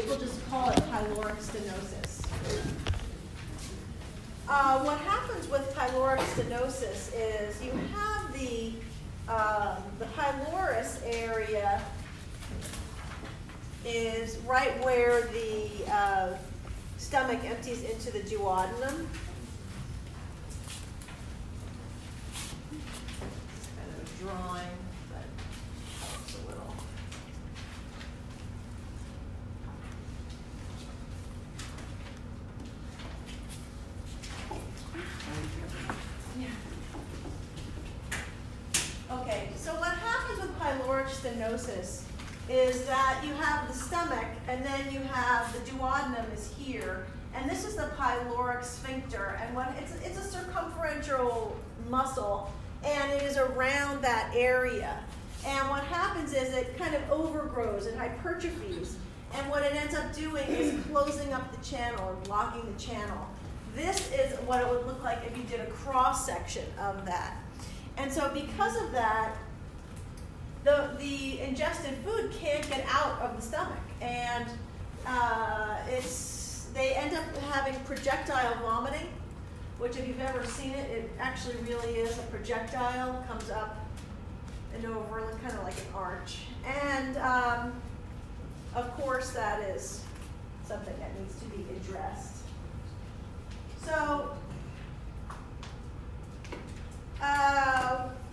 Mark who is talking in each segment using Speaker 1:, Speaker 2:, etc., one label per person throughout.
Speaker 1: we'll just call it pyloric stenosis. What happens with pyloric stenosis is you have the pylorus area is right where the stomach empties into the duodenum. It's kind of a drawing, but helps a little. Okay, so what happens with pyloric stenosis is that you have the stomach, and then you have the duodenum is here, and this is the pyloric sphincter, and it's a circumferential muscle, and it is around that area. And what happens is it kind of overgrows and hypertrophies, and what it ends up doing is closing up the channel or blocking the channel. This is what it would look like if you did a cross section of that. And so because of that, the ingested food can't get out of the stomach, and they end up having projectile vomiting, which if you've ever seen it, it actually really is a projectile, comes up and over, kind of like an arch. And of course that is something that needs to be addressed. So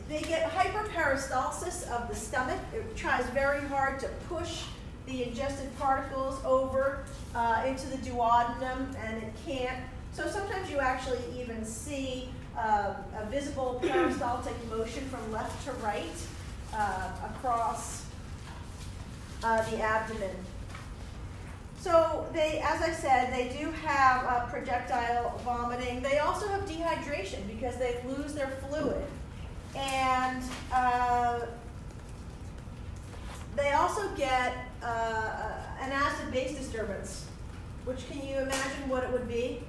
Speaker 1: they get hyperperistalsis of the stomach. It tries very hard to push the ingested particles over into the duodenum, and it can't. So sometimes you actually even see a visible peristaltic motion from left to right across the abdomen. So they, as I said, they do have projectile vomiting. They also have dehydration because they lose their fluid. And they also get an acid-base disturbance, which can you imagine what it would be?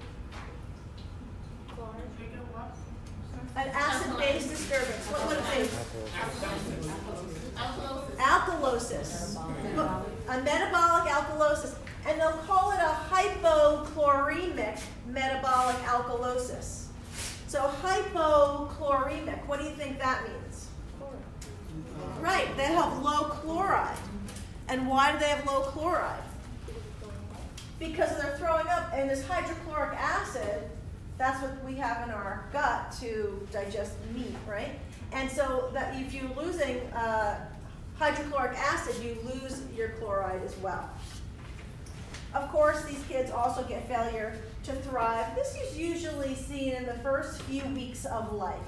Speaker 1: An acid-base disturbance. What would it be? Alkalosis. A metabolic alkalosis. And they'll call it a hypochloremic metabolic alkalosis. So hypochloremic, what do you think that means? Right, they have low chloride. And why do they have low chloride? Because they're throwing up, and this hydrochloric acid, that's what we have in our gut to digest meat, right? And so that if you're losing hydrochloric acid, you lose your chloride as well. Of course, these kids also get failure to thrive. This is usually seen in the first few weeks of life.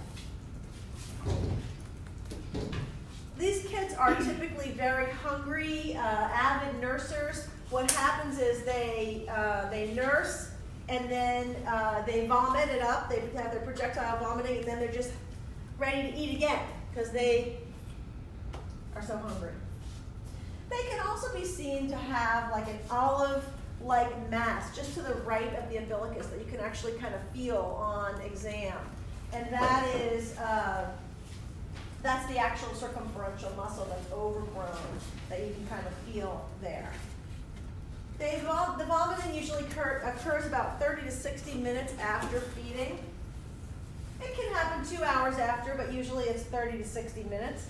Speaker 1: These kids are typically very hungry, avid nursers. What happens is they nurse, and then they vomit it up. They have their projectile vomiting, and then they're just ready to eat again because they are so hungry. They can also be seen to have like an olive-like mass just to the right of the umbilicus that you can actually kind of feel on exam. And that is, that's the actual circumferential muscle that's overgrown that you can kind of feel there. The vomiting usually occurs about 30 to 60 minutes after feeding. It can happen 2 hours after, but usually it's 30 to 60 minutes.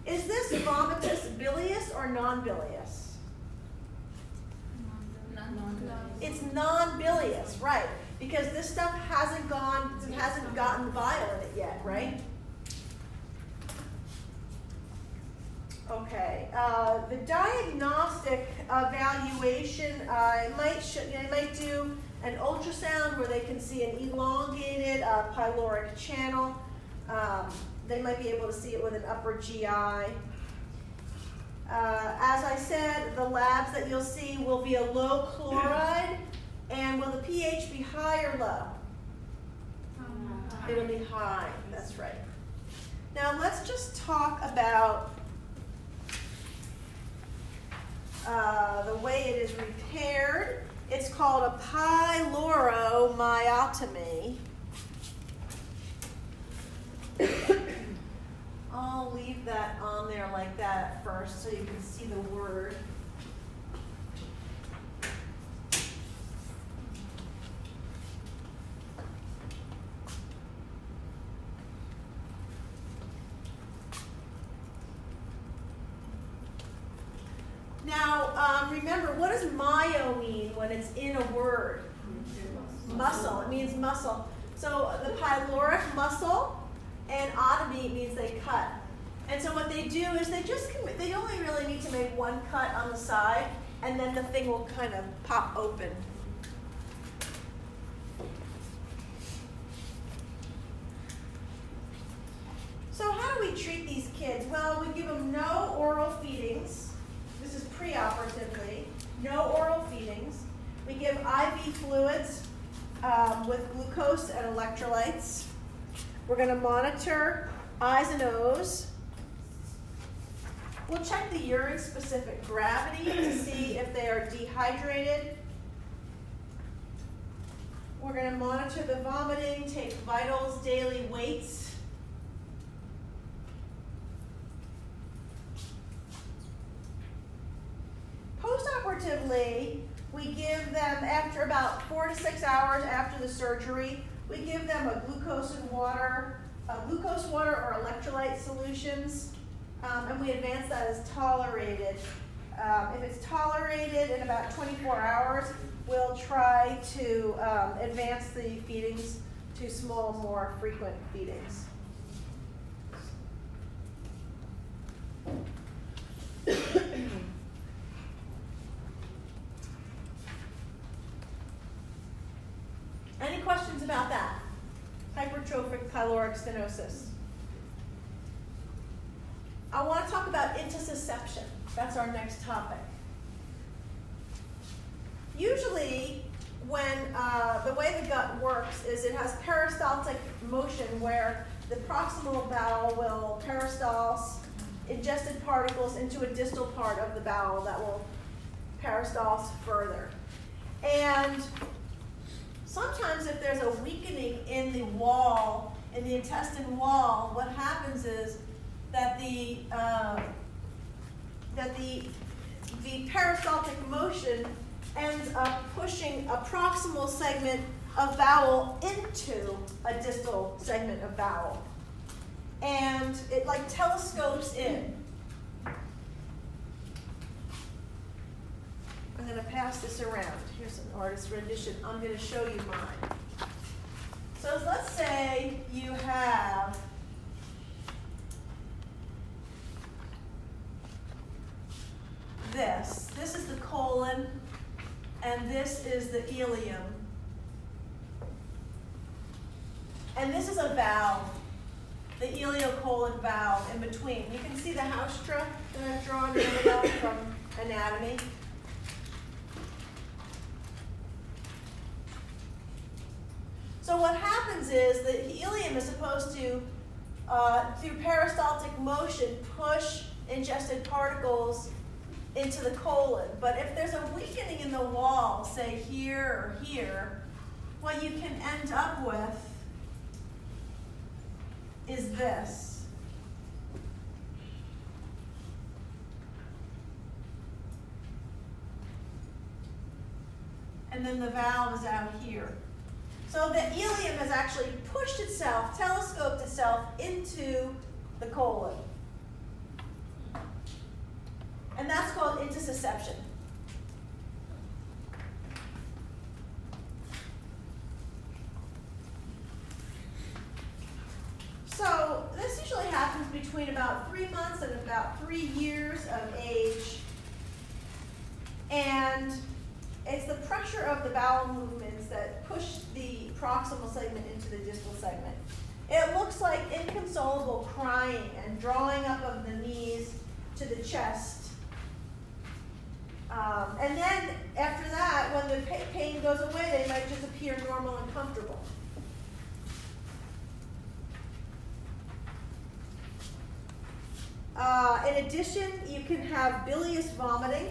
Speaker 1: Is this vomitus bilious or non-bilious? It's non-bilious, right? Because this stuff hasn't gotten bile in it yet, right? Okay. The diagnostic evaluation, I might do an ultrasound where they can see an elongated pyloric channel. They might be able to see it with an upper GI. As I said, the labs that you'll see will be a low chloride, and will the pH be high or low? It'll be high, that's right. Now let's just talk about the way it is repaired. It's called a pyloromyotomy. I'll leave that on there like that at first so you can see the word. when it's in a word. Muscle, it means muscle. So the pyloric muscle and otomy means they cut. And so what they do is they only really need to make one cut on the side, and then the thing will kind of pop open. So how do we treat these kids? Well, we give them no oral feedings. This is preoperatively. No oral feedings. We give IV fluids with glucose and electrolytes. We're going to monitor I's and O's. We'll check the urine-specific gravity to see if they are dehydrated. We're going to monitor the vomiting, take vitals, daily weights. Postoperatively, we give them, after about 4 to 6 hours after the surgery, we give them a glucose water or electrolyte solutions, and we advance that as tolerated. If it's tolerated in about 24 hours, we'll try to advance the feedings to small, more frequent feedings. Any questions about that? Hypertrophic pyloric stenosis. I want to talk about intussusception. That's our next topic. Usually, when the way the gut works is it has peristaltic motion where the proximal bowel will peristalse ingested particles into a distal part of the bowel that will peristalse further. And sometimes if there's a weakening in the wall, in the intestine wall, what happens is that the peristaltic motion ends up pushing a proximal segment of bowel into a distal segment of bowel. And it like telescopes in. I'm going to pass this around. Here's an artist's rendition. I'm going to show you mine. So let's say you have this. This is the colon, and this is the ileum. And this is a valve, the ileocolon valve in between. You can see the haustra that I've drawn from anatomy. So what happens is the ileum is supposed to, through peristaltic motion, push ingested particles into the colon. But if there's a weakening in the wall, say here or here, what you can end up with is this. And then the valve is out here. So the ileum has actually pushed itself, telescoped itself into the colon. And that's called intussusception. So this usually happens between about 3 months and about 3 years of age. And it's the pressure of the bowel movements that push the proximal segment into the distal segment. It looks like inconsolable crying and drawing up of the knees to the chest. And then after that, when the pain goes away, they might just appear normal and comfortable. In addition, you can have bilious vomiting.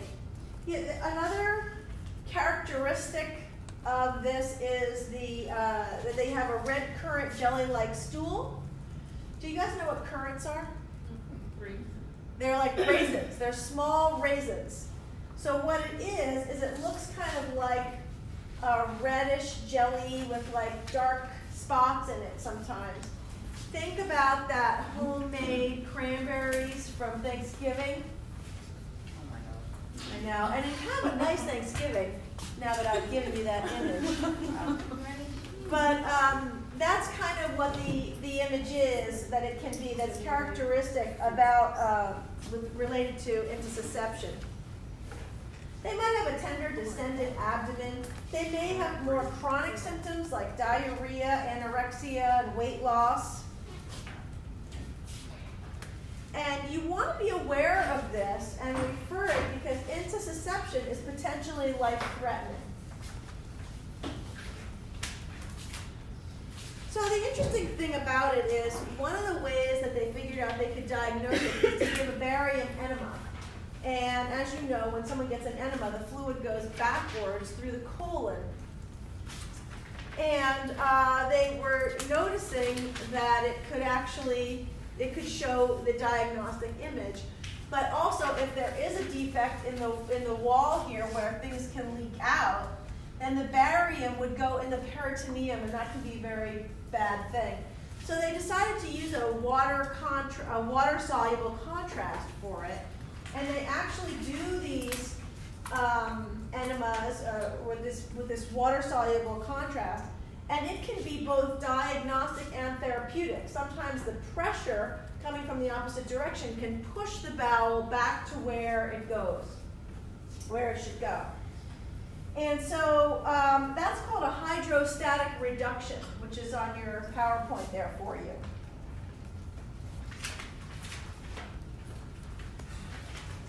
Speaker 1: Another characteristic of this is that they have a red currant jelly-like stool. Do you guys know what currants are? They're like raisins. They're small raisins. So what it is it looks kind of like a reddish jelly with like dark spots in it sometimes. Think about that homemade cranberries from Thanksgiving. I know, and you have a nice Thanksgiving. now that I've given you that image. But that's kind of what the image is, that it can be, that's characteristic about, related to intussusception. They might have a tender, distended abdomen. They may have more chronic symptoms like diarrhea, anorexia, and weight loss. And you want to be aware of this and refer it because intussusception is potentially life-threatening. So the interesting thing about it is one of the ways that they figured out they could diagnose it is to give a barium enema. And as you know, when someone gets an enema, the fluid goes backwards through the colon. And they were noticing that it could show the diagnostic image. But also, if there is a defect in the wall here where things can leak out, then the barium would go in the peritoneum, and that could be a very bad thing. So they decided to use a water-soluble contrast for it. And they actually do these enemas with this water-soluble contrast, and it can be both diagnostic and therapeutic. Sometimes the pressure coming from the opposite direction can push the bowel back to where it goes, where it should go. And so that's called a hydrostatic reduction, which is on your PowerPoint there for you.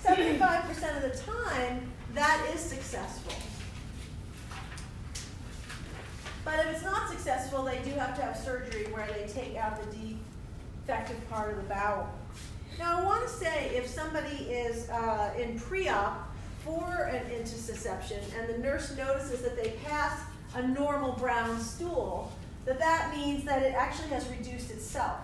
Speaker 1: 75% of the time, that is successful. But if it's not successful, they do have to have surgery where they take out the defective part of the bowel. Now, I want to say if somebody is in pre-op for an intussusception and the nurse notices that they pass a normal brown stool, that means that it actually has reduced itself.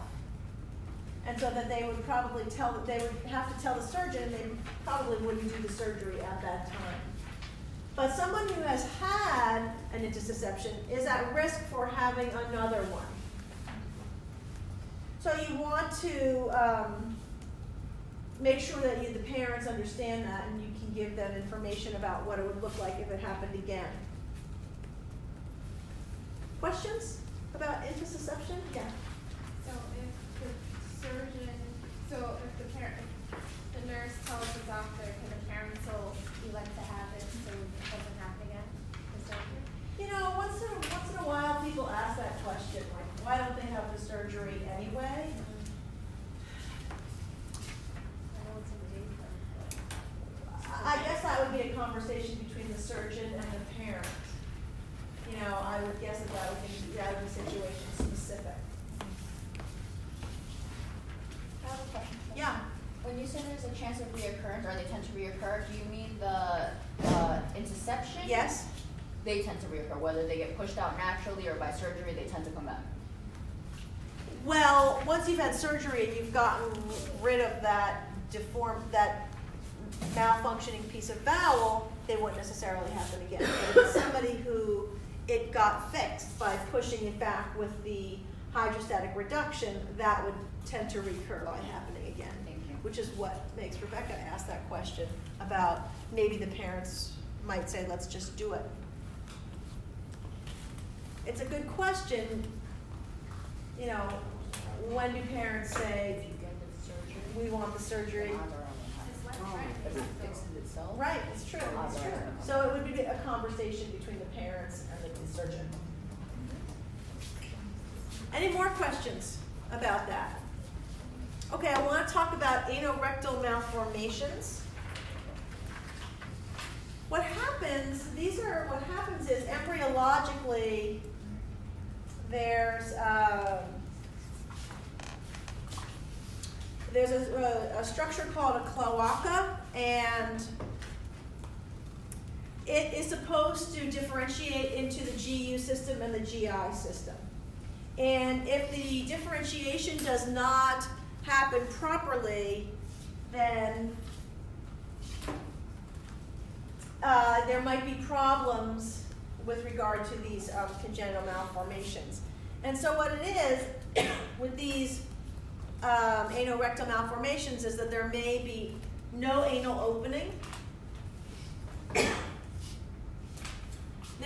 Speaker 1: And so that they would probably they would have to tell the surgeon, and they probably wouldn't do the surgery at that time. But someone who has had an intussusception is at risk for having another one. So you want to make sure that the parents understand that, and you can give them information about what it would look like if it happened again. Questions about intussusception? Yeah.
Speaker 2: So if the surgeon, if the nurse tells the doctor, can the parents will elect to have it so it doesn't happen again? The surgery?
Speaker 1: You know, once in a while people ask that question, like, why don't they have the surgery anyway?
Speaker 2: I know it's invasive, but
Speaker 1: I guess that would be a conversation between the surgeon and the parent. You know, I would guess that would be situation specific.
Speaker 3: I have a question.
Speaker 1: Yeah.
Speaker 3: When you say there's a chance of reoccurrence, or they tend to reoccur, do you mean the intussusception?
Speaker 1: Yes.
Speaker 3: They tend to reoccur, whether they get pushed out naturally or by surgery, they tend to come back.
Speaker 1: Well, once you've had surgery and you've gotten rid of that malfunctioning piece of bowel, they wouldn't necessarily happen again. But if it's somebody who it got fixed by pushing it back with the hydrostatic reduction, that would tend to recur by happening again.
Speaker 3: Thank you.
Speaker 1: Which is what makes Rebecca ask that question about maybe the parents might say, let's just do it. It's a good question. You know, when do parents say,
Speaker 3: If you get the surgery,
Speaker 1: we want the surgery?
Speaker 2: it's life-threatening.
Speaker 3: If it fixes itself.
Speaker 1: Right, it's true, it's true. So it would be a conversation between the parents and the surgeon. Any more questions about that? Okay, I want to talk about anorectal malformations. What happens is embryologically, there's a structure called a cloaca, and it is supposed to differentiate into the GU system and the GI system. And if the differentiation does not happen properly, then there might be problems with regard to these congenital malformations. And so what it is with these anorectal malformations is that there may be no anal opening,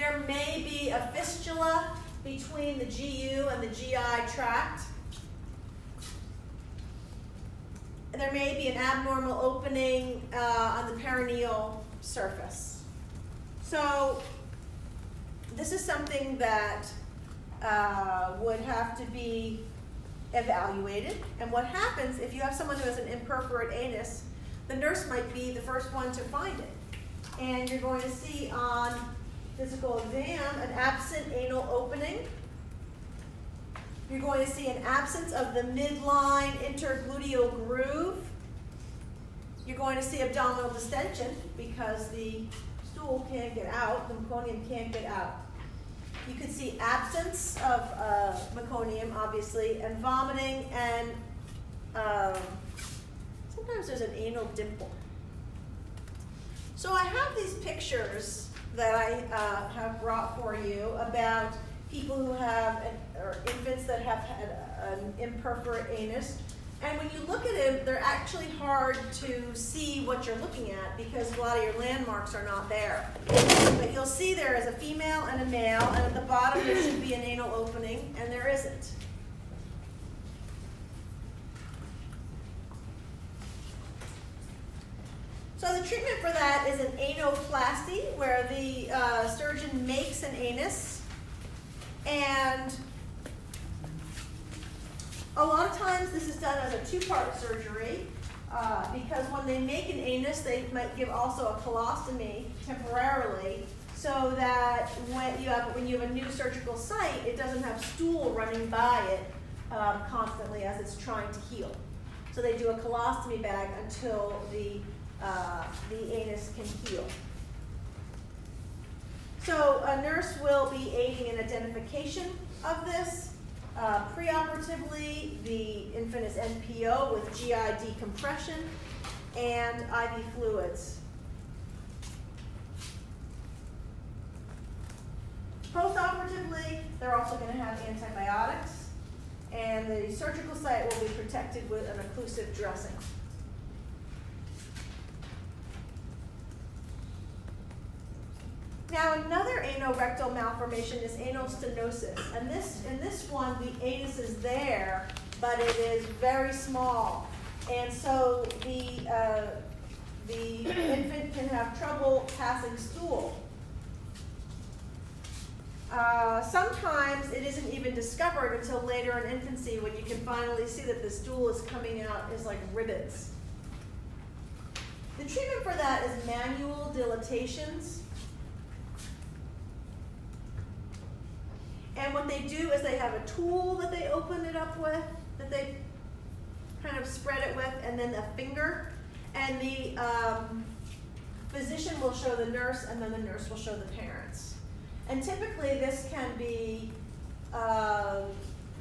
Speaker 1: There may be a fistula between the GU and the GI tract. There may be an abnormal opening on the perineal surface. So this is something that would have to be evaluated. And what happens if you have someone who has an imperforate anus, the nurse might be the first one to find it. And you're going to see on physical exam an absent anal opening. You're going to see an absence of the midline intergluteal groove. You're going to see abdominal distension because the stool can't get out, the meconium can't get out. You can see absence of meconium, obviously, and vomiting, and sometimes there's an anal dimple. So I have these pictures that I have brought for you about people who have, or infants that have had an imperforate anus. And when you look at them, they're actually hard to see what you're looking at because a lot of your landmarks are not there. But you'll see there is a female and a male, and at the bottom there should be an anal opening, and there isn't. So the treatment for that is an anoplasty, where the surgeon makes an anus. And a lot of times this is done as a two-part surgery because when they make an anus, they might give also a colostomy temporarily so that when you have a new surgical site, it doesn't have stool running by it constantly as it's trying to heal. So they do a colostomy bag until the anus can heal. So a nurse will be aiding in identification of this. Preoperatively, the infant is NPO with GI decompression and IV fluids. Postoperatively, they're also going to have antibiotics, and the surgical site will be protected with an occlusive dressing. Now another anorectal malformation is anal stenosis, and in this one the anus is there, but it is very small, and so the infant can have trouble passing stool. Sometimes it isn't even discovered until later in infancy when you can finally see that the stool is coming out as like ribbons. The treatment for that is manual dilatations. And what they do is they have a tool that they open it up with, that they kind of spread it with, and then a finger. And the physician will show the nurse, and then the nurse will show the parents. And typically this can be,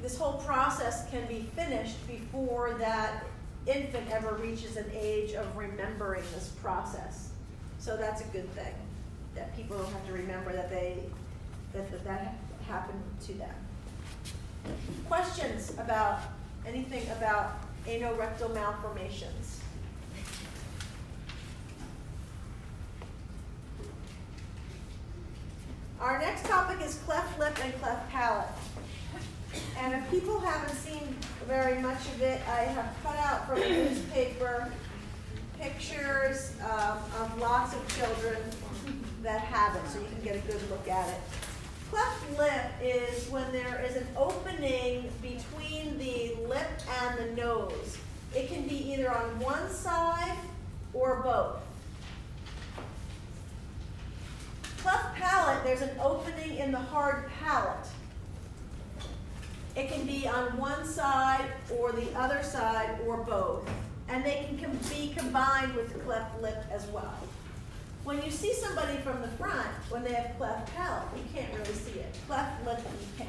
Speaker 1: this whole process can be finished before that infant ever reaches an age of remembering this process. So that's a good thing, that people don't have to remember that that happened to them. Questions about anything about anorectal malformations? Our next topic is cleft lip and cleft palate. And if people haven't seen very much of it, I have cut out from the newspaper pictures of lots of children that have it, so you can get a good look at it. Cleft lip is when there is an opening between the lip and the nose. It can be either on one side or both. Cleft palate, there's an opening in the hard palate. It can be on one side or the other side or both. And they can be combined with the cleft lip as well. When you see somebody from the front, when they have cleft palate, you can't really see it. Cleft lip, you can.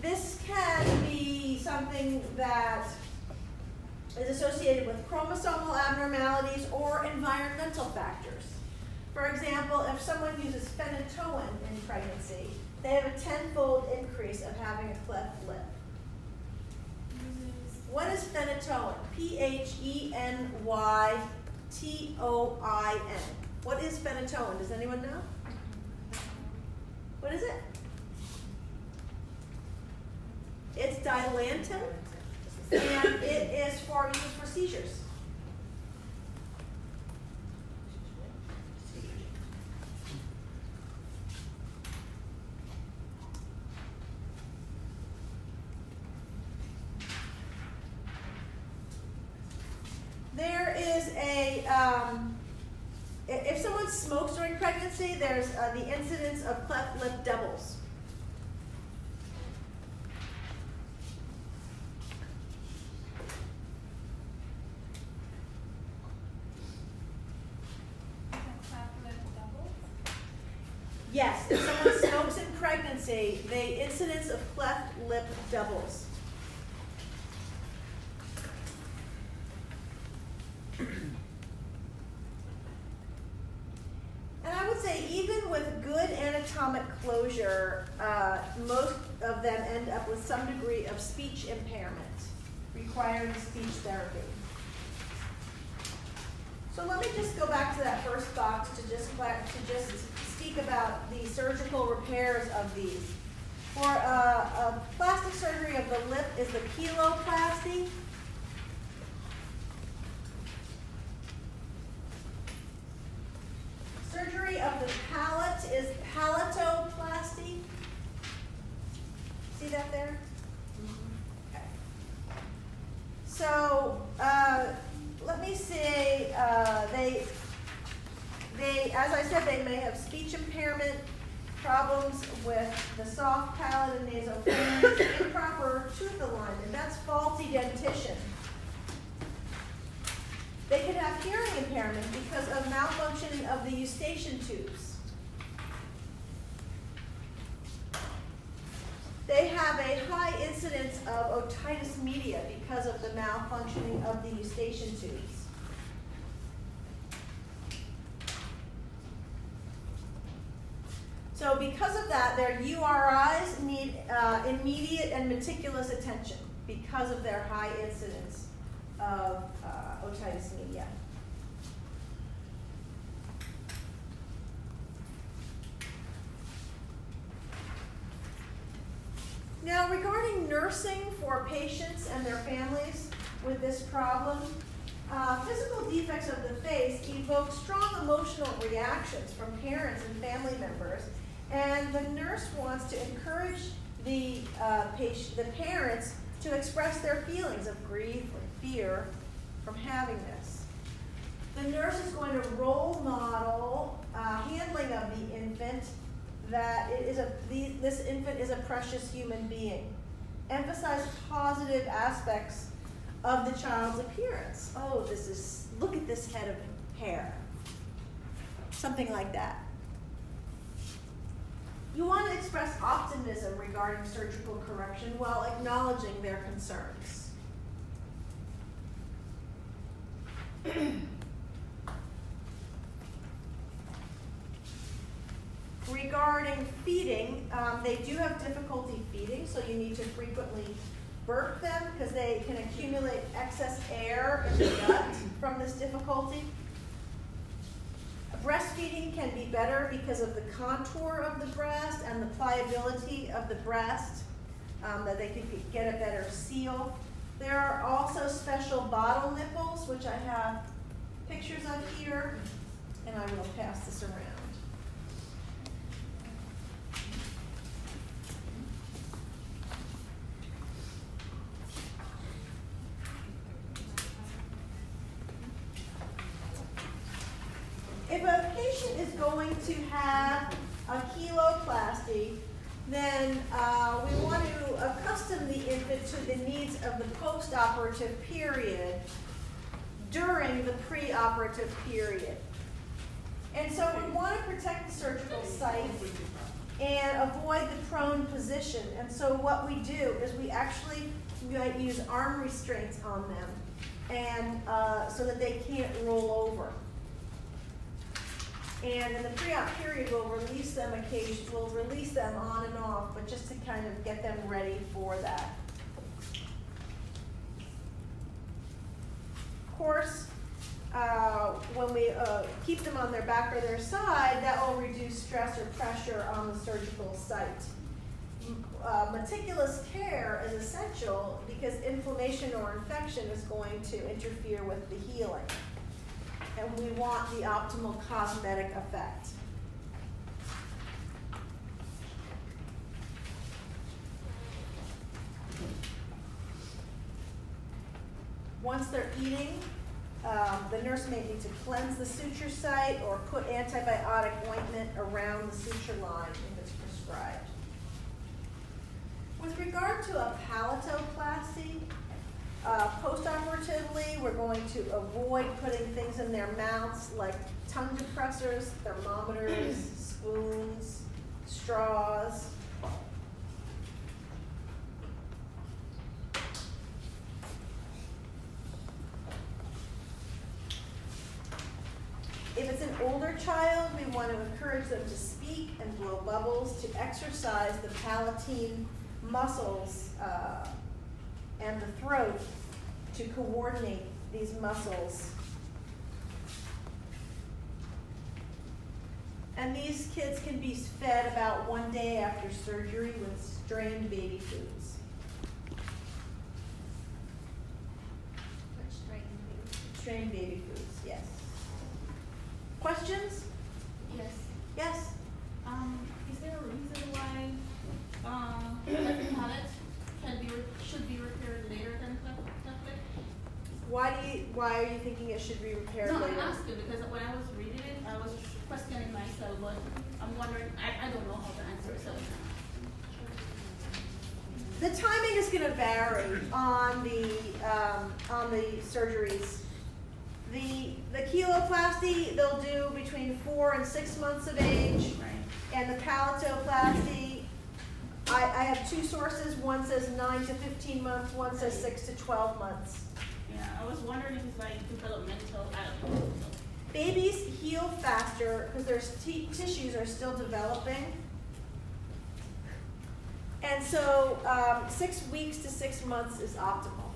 Speaker 1: This can be something that is associated with chromosomal abnormalities or environmental factors. For example, if someone uses phenytoin in pregnancy, they have a 10-fold increase of having a cleft lip. What is phenytoin? P-H-E-N-Y-T-O-N. What is phenytoin? Does anyone know? What is it? It's Dilantin, and it is used for seizures. There is if someone smokes during pregnancy, there's the incidence of cleft lip doubles. Yes, if someone smokes in pregnancy, the incidence of cleft lip doubles. And I would say even with good anatomic closure, most of them end up with some degree of speech impairment, requiring speech therapy. So let me just go back to that first box to just speak about the surgical repairs of these. For a plastic surgery of the lip is the cheloplasty. Surgery of the palate is palatoplasty. See that there? Okay. So let me say they, as I said, they may have speech impairment, problems with the soft palate and nasopharynx, improper tooth alignment. That's faulty dentition. They could have hearing impairment because of malfunctioning of the eustachian tubes. They have a high incidence of otitis media because of the malfunctioning of the eustachian tubes. So because of that, their URIs need immediate and meticulous attention because of their high incidence of otitis media. Now, regarding nursing for patients and their families with this problem, physical defects of the face evoke strong emotional reactions from parents and family members, and the nurse wants to encourage the parents to express their feelings of grief or fear from having this. The nurse is going to role model handling of the infant, that this infant is a precious human being. Emphasize positive aspects of the child's appearance. Oh, look at this head of hair. Something like that. You want to express optimism regarding surgical correction while acknowledging their concerns. Regarding feeding, they do have difficulty feeding, so you need to frequently burp them because they can accumulate excess air in the gut from this difficulty. Breastfeeding can be better because of the contour of the breast and the pliability of the breast, that they can get a better seal. There are also special bottle nipples, which I have pictures of here, and I will pass this around. If a patient is going to have a cheloplasty, then we want to accustom the infant to the needs of the post-operative period during the pre-operative period. And so we want to protect the surgical site and avoid the prone position. And so what we do is we might use arm restraints on them, and so that they can't roll over. And in the pre-op period, we'll release them on and off, but just to kind of get them ready for that. Of course, when we keep them on their back or their side, that will reduce stress or pressure on the surgical site. Meticulous care is essential because inflammation or infection is going to interfere with the healing. And we want the optimal cosmetic effect. Once they're eating, the nurse may need to cleanse the suture site or put antibiotic ointment around the suture line if it's prescribed. With regard to a palatoplasty, post-operatively, we're going to avoid putting things in their mouths like tongue depressors, thermometers, spoons, straws. If it's an older child, we want to encourage them to speak and blow bubbles to exercise the palatine muscles and the throat to coordinate these muscles. And these kids can be fed about 1 day after surgery with strained baby foods.
Speaker 2: What strain do
Speaker 1: Strained baby foods, yes. Questions?
Speaker 4: Yes.
Speaker 1: Yes?
Speaker 4: Is there a reason why left palate should be repaired later than cleft lip?
Speaker 1: Why are you thinking it should be repaired
Speaker 4: No,
Speaker 1: later?
Speaker 4: I'm asking because when I was reading it, I was questioning myself, but I'm wondering, I don't know how to answer it, so.
Speaker 1: The timing is going to vary on the surgeries. The kiloplasty they'll do between 4 and 6 months of age,
Speaker 4: Right.
Speaker 1: and the palatoplasty, I have two sources. One says 9 to 15 months. One says 6 to 12 months.
Speaker 4: Yeah, I was wondering if it's like developmental, I don't know.
Speaker 1: Babies heal faster because their tissues are still developing. And so 6 weeks to 6 months is optimal.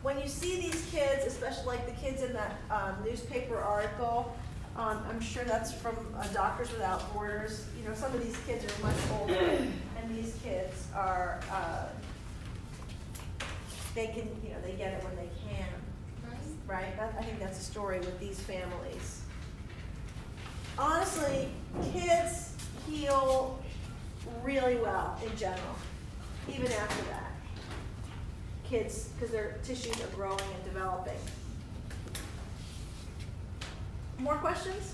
Speaker 1: When you see these kids, especially like the kids in that newspaper article, I'm sure that's from Doctors Without Borders. You know, some of these kids are much older, and these kids are, they can, you know, they get it when they can. Right? I think that's a story with these families. Honestly, kids heal really well in general, even after that. Kids, because their tissues are growing and developing. More questions?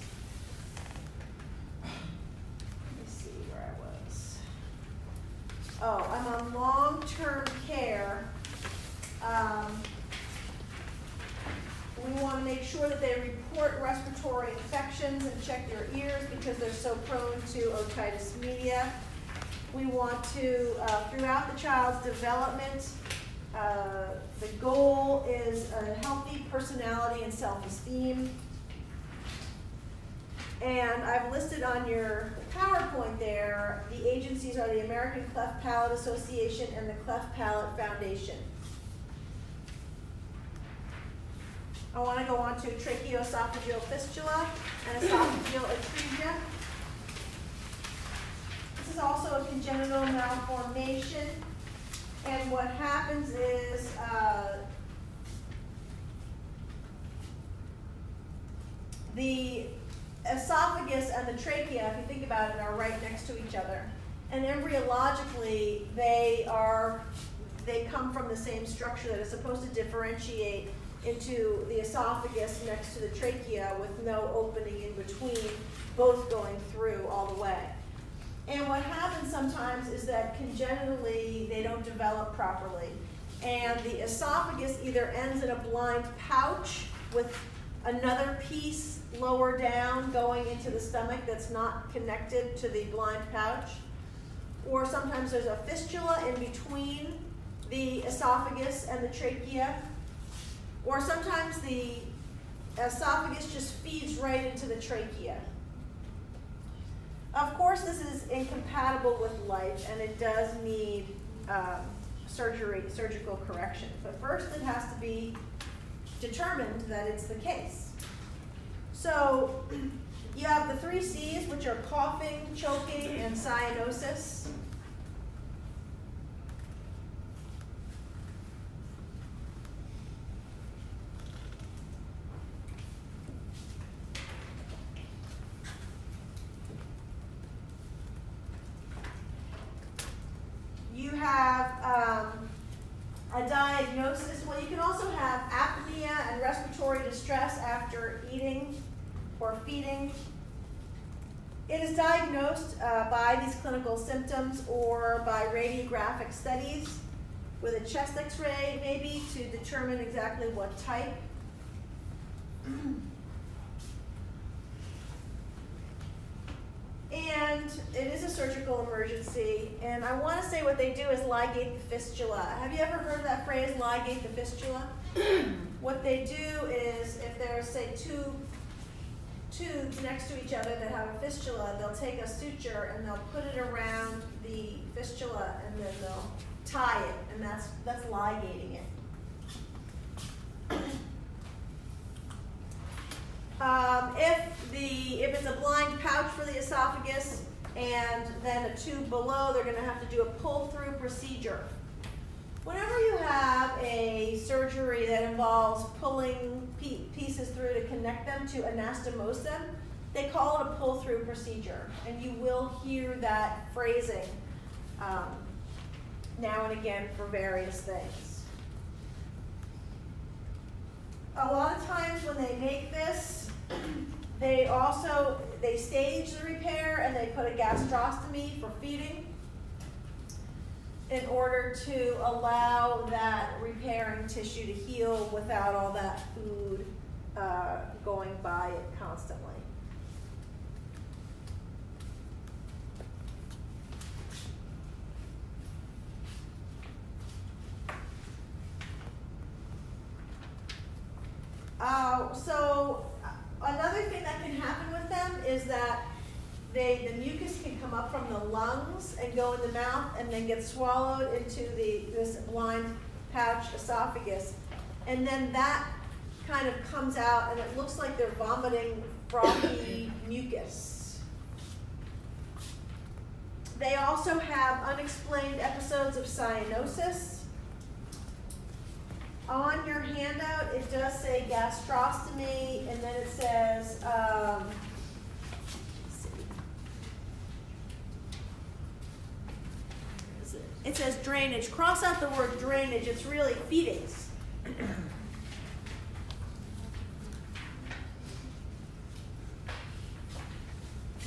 Speaker 1: Let me see where I was. Oh, I'm on long-term care. We want to make sure that they report respiratory infections and check their ears because they're so prone to otitis media. We want to, throughout the child's development, the goal is a healthy personality and self-esteem. And I've listed on your PowerPoint there, the agencies are the American Cleft Palate Association and the Cleft Palate Foundation. I want to go on to tracheoesophageal fistula and esophageal atresia. This is also a congenital malformation, and what happens is the esophagus and the trachea, if you think about it, are right next to each other. And embryologically, they come from the same structure that is supposed to differentiate into the esophagus next to the trachea with no opening in between, both going through all the way. And what happens sometimes is that congenitally they don't develop properly. And the esophagus either ends in a blind pouch with another piece lower down going into the stomach that's not connected to the blind pouch, or sometimes there's a fistula in between the esophagus and the trachea, or sometimes the esophagus just feeds right into the trachea. Of course, this is incompatible with life, and it does need surgical correction. But first, it has to be determined that it's the case. So you have the 3 C's, which are coughing, choking, and cyanosis. You have a diagnosis. Well, you can also have apnea and respiratory distress after eating or feeding. It is diagnosed by these clinical symptoms or by radiographic studies with a chest x-ray maybe to determine exactly what type. And it is a surgical emergency, and I want to say what they do is ligate the fistula. Have you ever heard of that phrase, ligate the fistula? What they do is, if there's, say, 2 tubes next to each other that have a fistula, they'll take a suture and they'll put it around the fistula, and then they'll tie it, and that's ligating it. If it's a blind pouch for the esophagus and then a tube below, they're going to have to do a pull-through procedure. Whenever you have a surgery that involves pulling pieces through to connect them to anastomose them, they call it a pull-through procedure, and you will hear that phrasing now and again for various things. A lot of times when they make this, they stage the repair and they put a gastrostomy for feeding in order to allow that repairing tissue to heal without all that food going by it constantly. So another thing that can happen with them is that the mucus can come up from the lungs and go in the mouth and then get swallowed into this blind pouch esophagus. And then that kind of comes out and it looks like they're vomiting frothy mucus. They also have unexplained episodes of cyanosis. On your handout, it does say gastrostomy, and then it says, let's see. It says drainage. Cross out the word drainage. It's really feedings.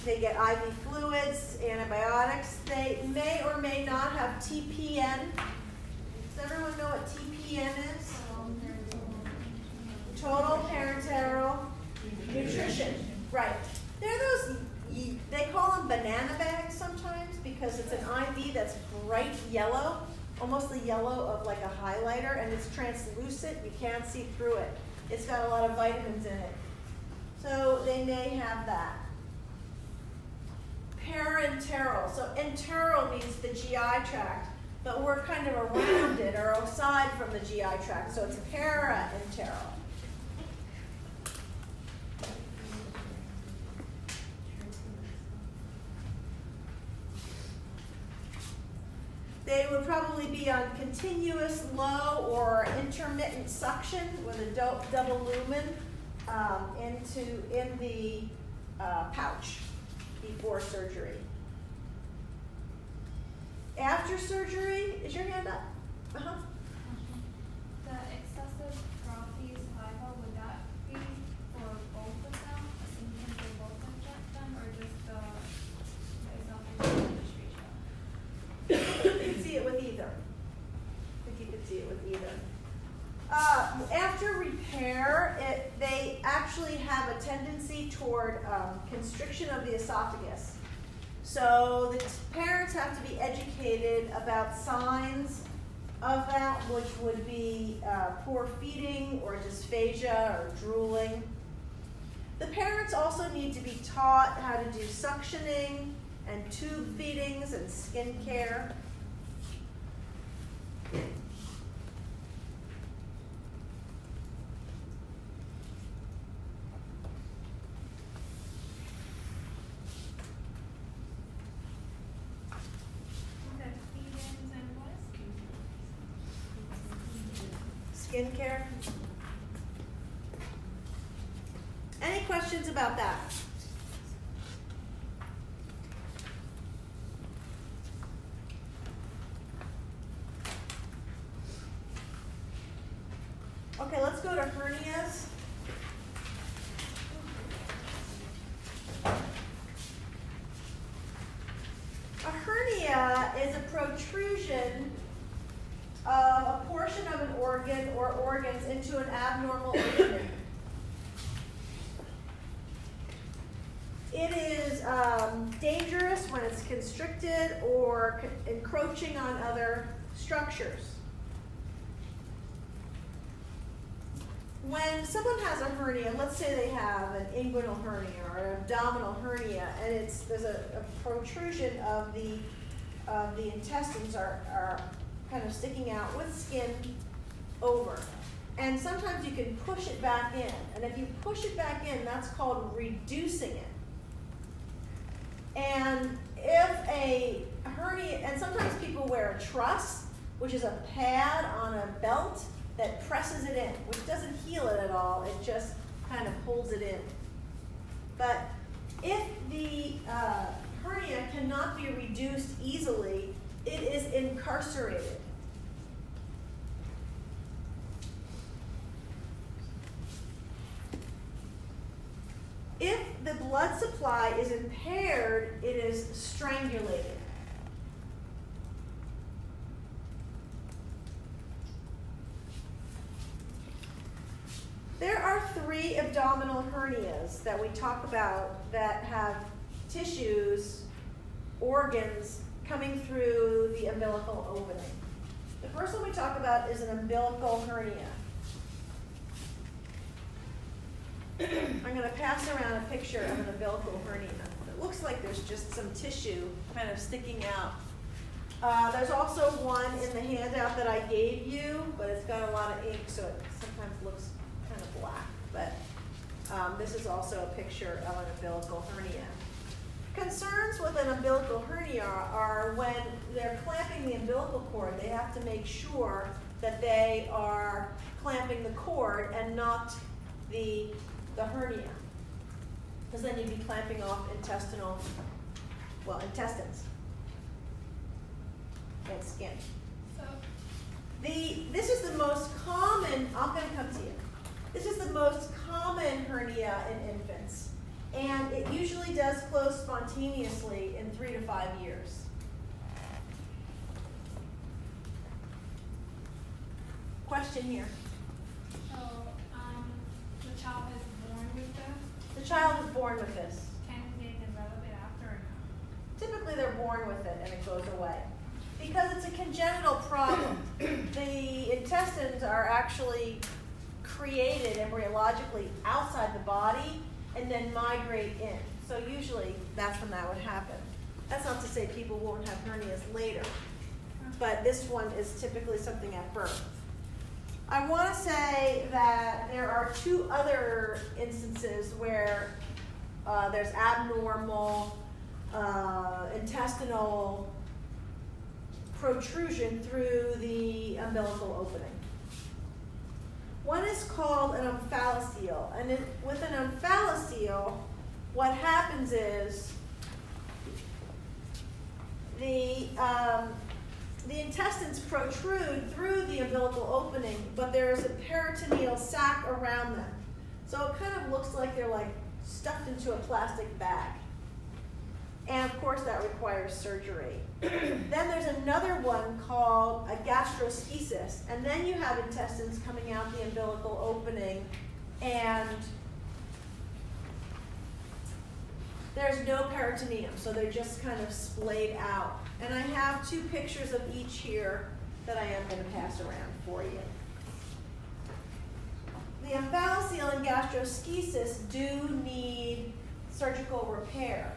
Speaker 1: They get IV fluids, antibiotics. They may or may not have TPN. Does everyone know what TPN is? Total parenteral nutrition. Right. They're those, they call them banana bags sometimes because it's an IV that's bright yellow, almost the yellow of like a highlighter, and it's translucent. You can't see through it. It's got a lot of vitamins in it. So they may have that. Parenteral. So enteral means the GI tract, but we're kind of around it or aside from the GI tract, so it's parenteral. They would probably be on continuous low or intermittent suction with a double lumen in the pouch before surgery. After surgery, is your hand up? Uh-huh.
Speaker 2: The excessive frothy saliva, would that be for both of them? A symptom for both of them, or just the esophageal administration?
Speaker 1: You can see it with either. If you could see it with either. After repair, they actually have a tendency toward constriction of the esophagus. So the parents have to be educated about signs of that, which would be poor feeding or dysphagia or drooling. The parents also need to be taught how to do suctioning and tube feedings and skin care. skincare. Any questions about that? Okay, let's go to hernias. A hernia is a protrusion of a portion of an organ or organs into an abnormal opening. It is dangerous when it's constricted or encroaching on other structures. When someone has a hernia, let's say they have an inguinal hernia or an abdominal hernia, and there's a protrusion of the intestines are kind of sticking out with skin over. And sometimes you can push it back in. And if you push it back in, that's called reducing it. And if a hernia, and sometimes people wear a truss, which is a pad on a belt that presses it in, which doesn't heal it at all, it just kind of holds it in. But if the hernia cannot be reduced easily, it is incarcerated. If the blood supply is impaired, it is strangulated. There are 3 abdominal hernias that we talk about that have tissues, organs coming through the umbilical opening. The first one we talk about is an umbilical hernia. I'm going to pass around a picture of an umbilical hernia. It looks like there's just some tissue kind of sticking out. There's also one in the handout that I gave you, but it's got a lot of ink, so it sometimes looks kind of black. But this is also a picture of an umbilical hernia. Concerns with an umbilical hernia are when they're clamping the umbilical cord, they have to make sure that they are clamping the cord and not the hernia, because then you'd be clamping off intestines and skin.
Speaker 2: So,
Speaker 1: This is the most common, I'm going to come to you. This is the most common hernia in infants, and it usually does close spontaneously in 3 to 5 years. Question here.
Speaker 2: so the child is born with this.
Speaker 1: The child is born with this.
Speaker 2: Can they develop it after or not?
Speaker 1: Typically they're born with it and it goes away. Because it's a congenital problem. The intestines are actually created embryologically outside the body and then migrate in. So usually that's when that would happen. That's not to say people won't have hernias later, but this one is typically something at birth. I want to say that there are 2 other instances where there's abnormal intestinal protrusion through the umbilical opening. One is called an omphalocele, and with an omphalocele, what happens is the intestines protrude through the umbilical opening, but there's a peritoneal sac around them. So it kind of looks like they're like stuffed into a plastic bag. And of course that requires surgery. Then there's another one called a gastroschisis, and then you have intestines coming out the umbilical opening, and there's no peritoneum, so they're just kind of splayed out. And I have 2 pictures of each here that I am going to pass around for you. The omphalocele and gastroschisis do need surgical repair.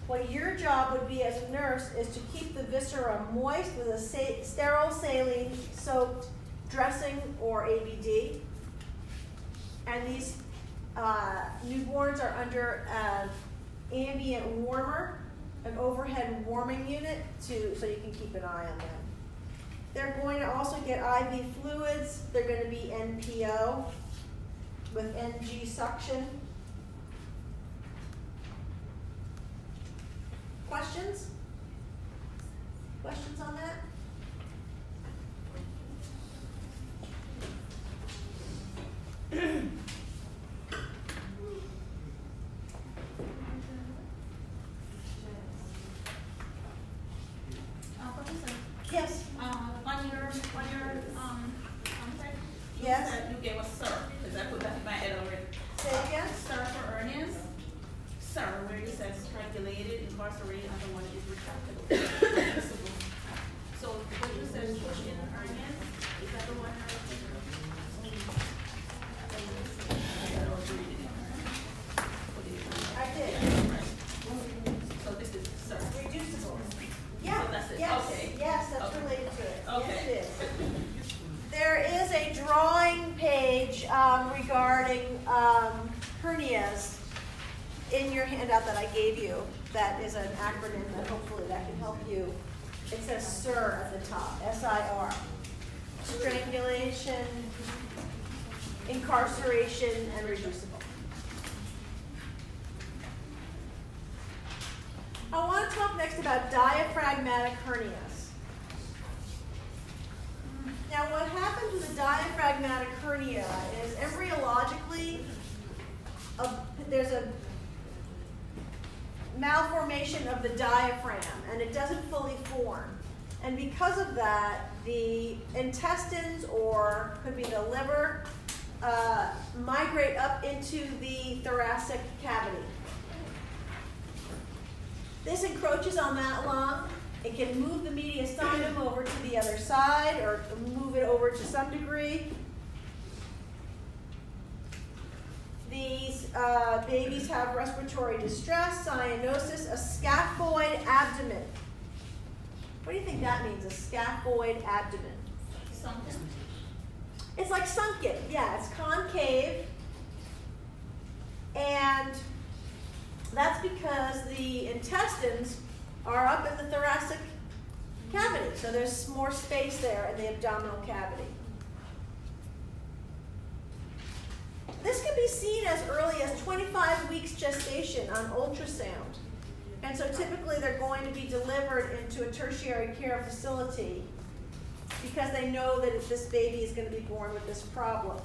Speaker 1: What your job would be as a nurse is to keep the viscera moist with a sterile saline soaked dressing or ABD. And these newborns are under an ambient warmer, an overhead warming unit, so you can keep an eye on them. They're going to also get IV fluids. They're going to be NPO with NG suction. Questions? Questions on that?
Speaker 4: Professor,
Speaker 1: Yes.
Speaker 4: on your contract, you
Speaker 1: Yes.
Speaker 4: said you gave us sir, because I put that in my head already.
Speaker 1: Say again?
Speaker 4: Sir for earnings, sir, where you said strangulated, incarcerated, and the one is retractable. So what you said push in earnings, is that the one?
Speaker 1: I did.
Speaker 4: So this is sir.
Speaker 1: Reducible. Yeah.
Speaker 4: So that's it.
Speaker 1: Yes.
Speaker 4: Okay.
Speaker 1: Yes, that's
Speaker 4: Okay.
Speaker 1: related to it.
Speaker 4: Okay.
Speaker 1: Yes, it is. There is a drawing page regarding hernias in your handout that I gave you. That is an acronym that hopefully that can help you. It says SIR at the top, SIR. Strangulation, incarceration, and reducible. I want to talk next about diaphragmatic hernias. Now, what happens with a diaphragmatic hernia is embryologically, there's a malformation of the diaphragm, and it doesn't fully form. And because of that, the intestines, or could be the liver, migrate up into the thoracic cavity. This encroaches on that lung. It can move the mediastinum over to the other side, or move it over to some degree. These babies have respiratory distress, cyanosis, a scaphoid abdomen. What do you think that means, a scaphoid abdomen?
Speaker 4: Something.
Speaker 1: It's like sunken, yeah, it's concave. And that's because the intestines are up in the thoracic cavity, so there's more space there in the abdominal cavity. This can be seen as early as 25 weeks gestation on ultrasound. And so typically they're going to be delivered into a tertiary care facility because they know that this baby is going to be born with this problem.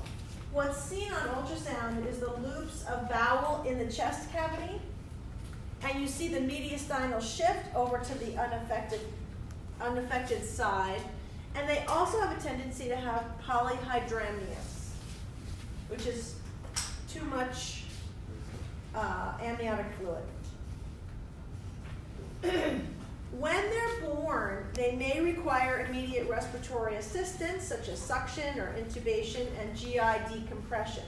Speaker 1: What's seen on ultrasound is the loops of bowel in the chest cavity, and you see the mediastinal shift over to the unaffected side, and they also have a tendency to have polyhydramnios, which is too much amniotic fluid. When they're born, they may require immediate respiratory assistance, such as suction or intubation and GI decompression.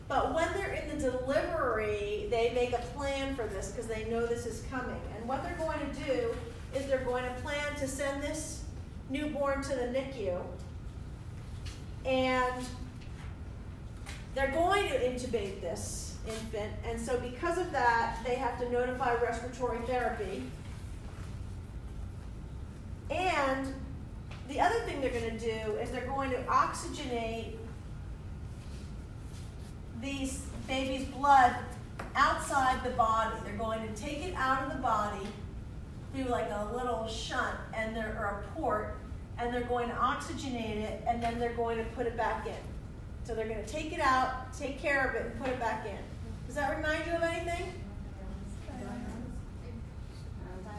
Speaker 1: But when they're in the delivery, they make a plan for this because they know this is coming. And what they're going to do is they're going to plan to send this newborn to the NICU, and they're going to intubate this infant. And so because of that, they have to notify respiratory therapy. And the other thing they're going to do is they're going to oxygenate these babies' blood outside the body. They're going to take it out of the body through like a little shunt or a port, and they're going to oxygenate it, and then they're going to put it back in. So they're going to take it out, take care of it, and put it back in. Does that remind you of anything?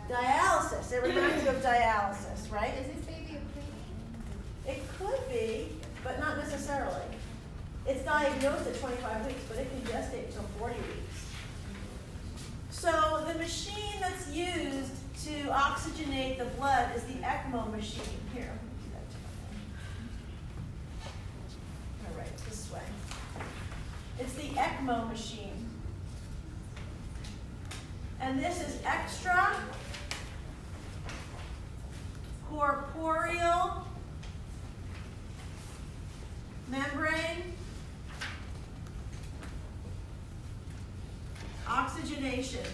Speaker 1: Dialysis. It reminds you of dialysis, right?
Speaker 2: Is this baby a preemie?
Speaker 1: It could be, but not necessarily. It's diagnosed at 25 weeks, but it can gestate until 40 weeks. So the machine that's used to oxygenate the blood is the ECMO machine. Here. All right, this way. It's the ECMO machine. And this is extra corporeal membrane oxygenation.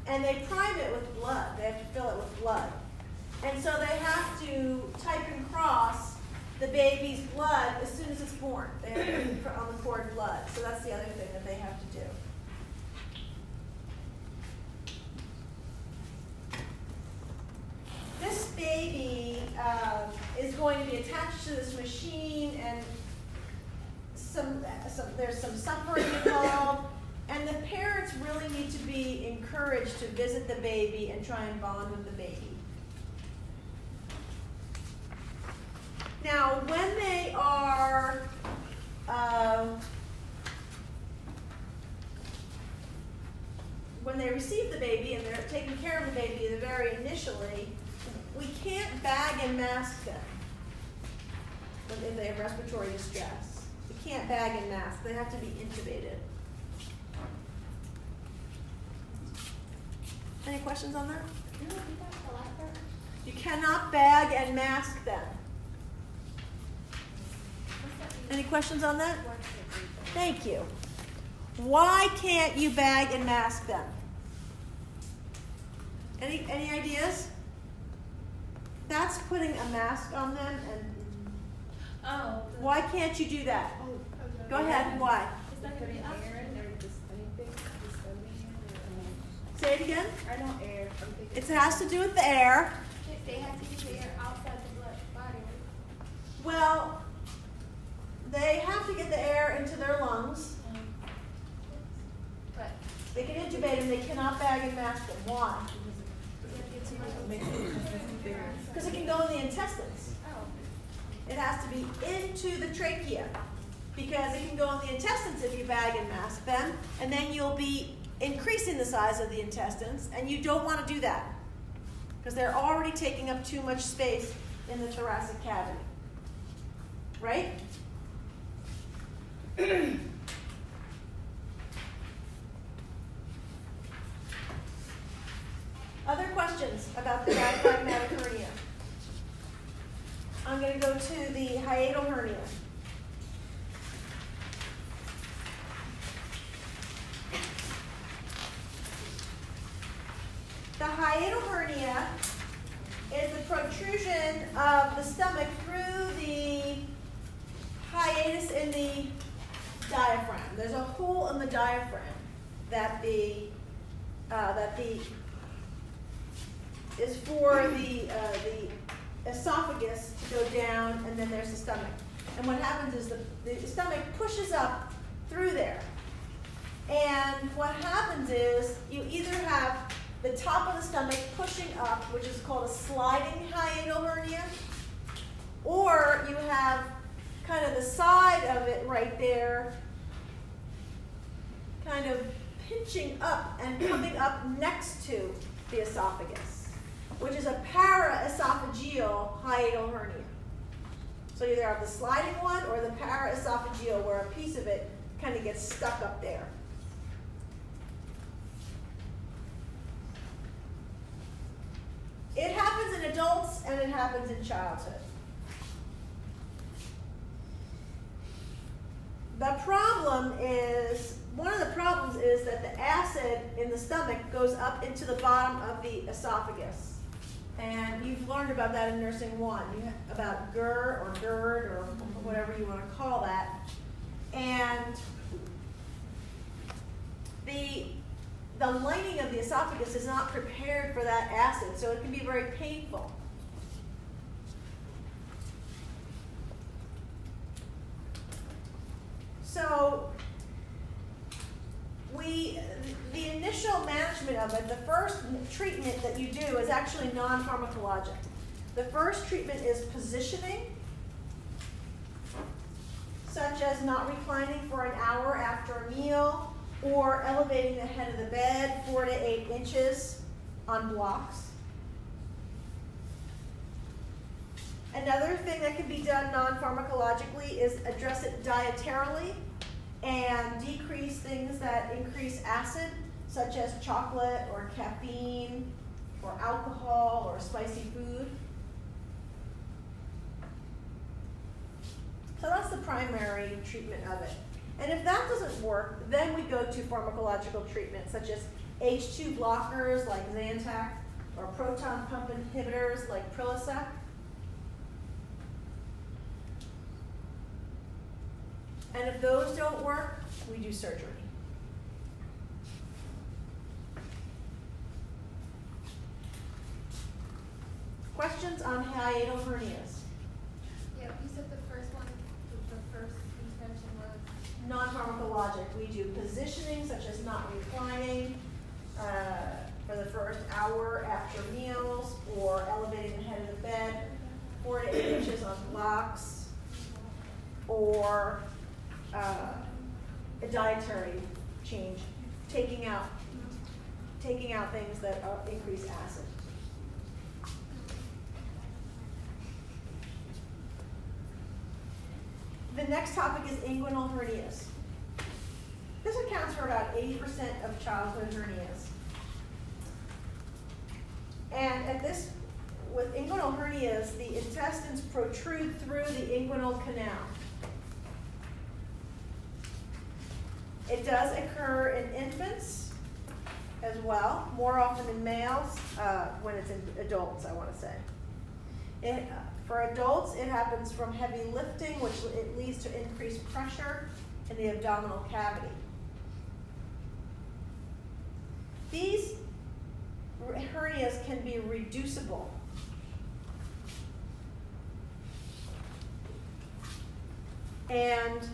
Speaker 1: and they prime it with blood. They have to fill it with blood. And so they have to type and cross the baby's blood as soon as it's born. They have to put on the cord blood. So that's the other thing that they have to do. This baby is going to be attached to this machine, and there's some suffering involved, and the parents really need to be encouraged to visit the baby and try and bond with the baby. Now, when they are when they receive the baby and they're taking care of the baby very initially, we can't bag and mask them if they have respiratory distress. We can't bag and mask. They have to be intubated. Any questions on that?
Speaker 3: Can you repeat that, the last part?
Speaker 1: You cannot bag and mask them. Any questions on that? Thank you. Why can't you bag and mask them? Any ideas? That's putting a mask on them, and
Speaker 2: Oh.
Speaker 1: why can't you do that? Go ahead. Why?
Speaker 2: Is that gonna be up?
Speaker 1: Say it again.
Speaker 2: I know air.
Speaker 1: It has to do with the air.
Speaker 2: They have to get the air outside the body.
Speaker 1: Well, they have to get the air into their lungs.
Speaker 2: But
Speaker 1: They can intubate them. They cannot bag and mask them. Why? Because it can go in the intestines.
Speaker 2: oh.
Speaker 1: It has to be into the trachea, because it can go in the intestines if you bag and mask them, and then you'll be increasing the size of the intestines, and you don't want to do that because they're already taking up too much space in the thoracic cavity. Right? Other questions about the diaphragmatic hernia? I'm going to go to the hiatal hernia. The hiatal hernia is the protrusion of the stomach through the hiatus in the diaphragm. There's a hole in the diaphragm that is for the esophagus to go down, and then there's the stomach. And what happens is the stomach pushes up through there. And what happens is you either have the top of the stomach pushing up, which is called a sliding hiatal hernia, or you have kind of the side of it right there kind of pinching up and coming up next to the esophagus, which is a paraesophageal hiatal hernia. So you either have the sliding one or the paraesophageal, where a piece of it kind of gets stuck up there. It happens in adults and it happens in childhood. The problem is, one of the problems is that the acid in the stomach goes up into the bottom of the esophagus. And you've learned about that in Nursing 1, about GER or GERD or whatever you want to call that. And the lining of the esophagus is not prepared for that acid, so it can be very painful. So the initial management of it, the first treatment that you do is actually non-pharmacologic. The first treatment is positioning, such as not reclining for an hour after a meal, or elevating the head of the bed 4 to 8 inches on blocks. Another thing that can be done non-pharmacologically is address it dietarily and decrease things that increase acid, such as chocolate or caffeine or alcohol or spicy food. So that's the primary treatment of it. And if that doesn't work, then we go to pharmacological treatment, such as H2 blockers like Zantac, or proton pump inhibitors like Prilosec. And if those don't work, we do surgery. Questions on hiatal hernias?
Speaker 2: Yeah, you said the first one, the first intervention was.
Speaker 1: Non-pharmacologic, we do positioning such as not reclining for the first hour after meals, or elevating the head of the bed 4 to 8 inches on blocks, or a dietary change, taking out things that increase acid. The next topic is inguinal hernias. This accounts for about 80% of childhood hernias. And with inguinal hernias, the intestines protrude through the inguinal canal. It does occur in infants as well, more often in males, when it's in adults, I want to say. For adults, it happens from heavy lifting, which it leads to increased pressure in the abdominal cavity. These hernias can be reducible. And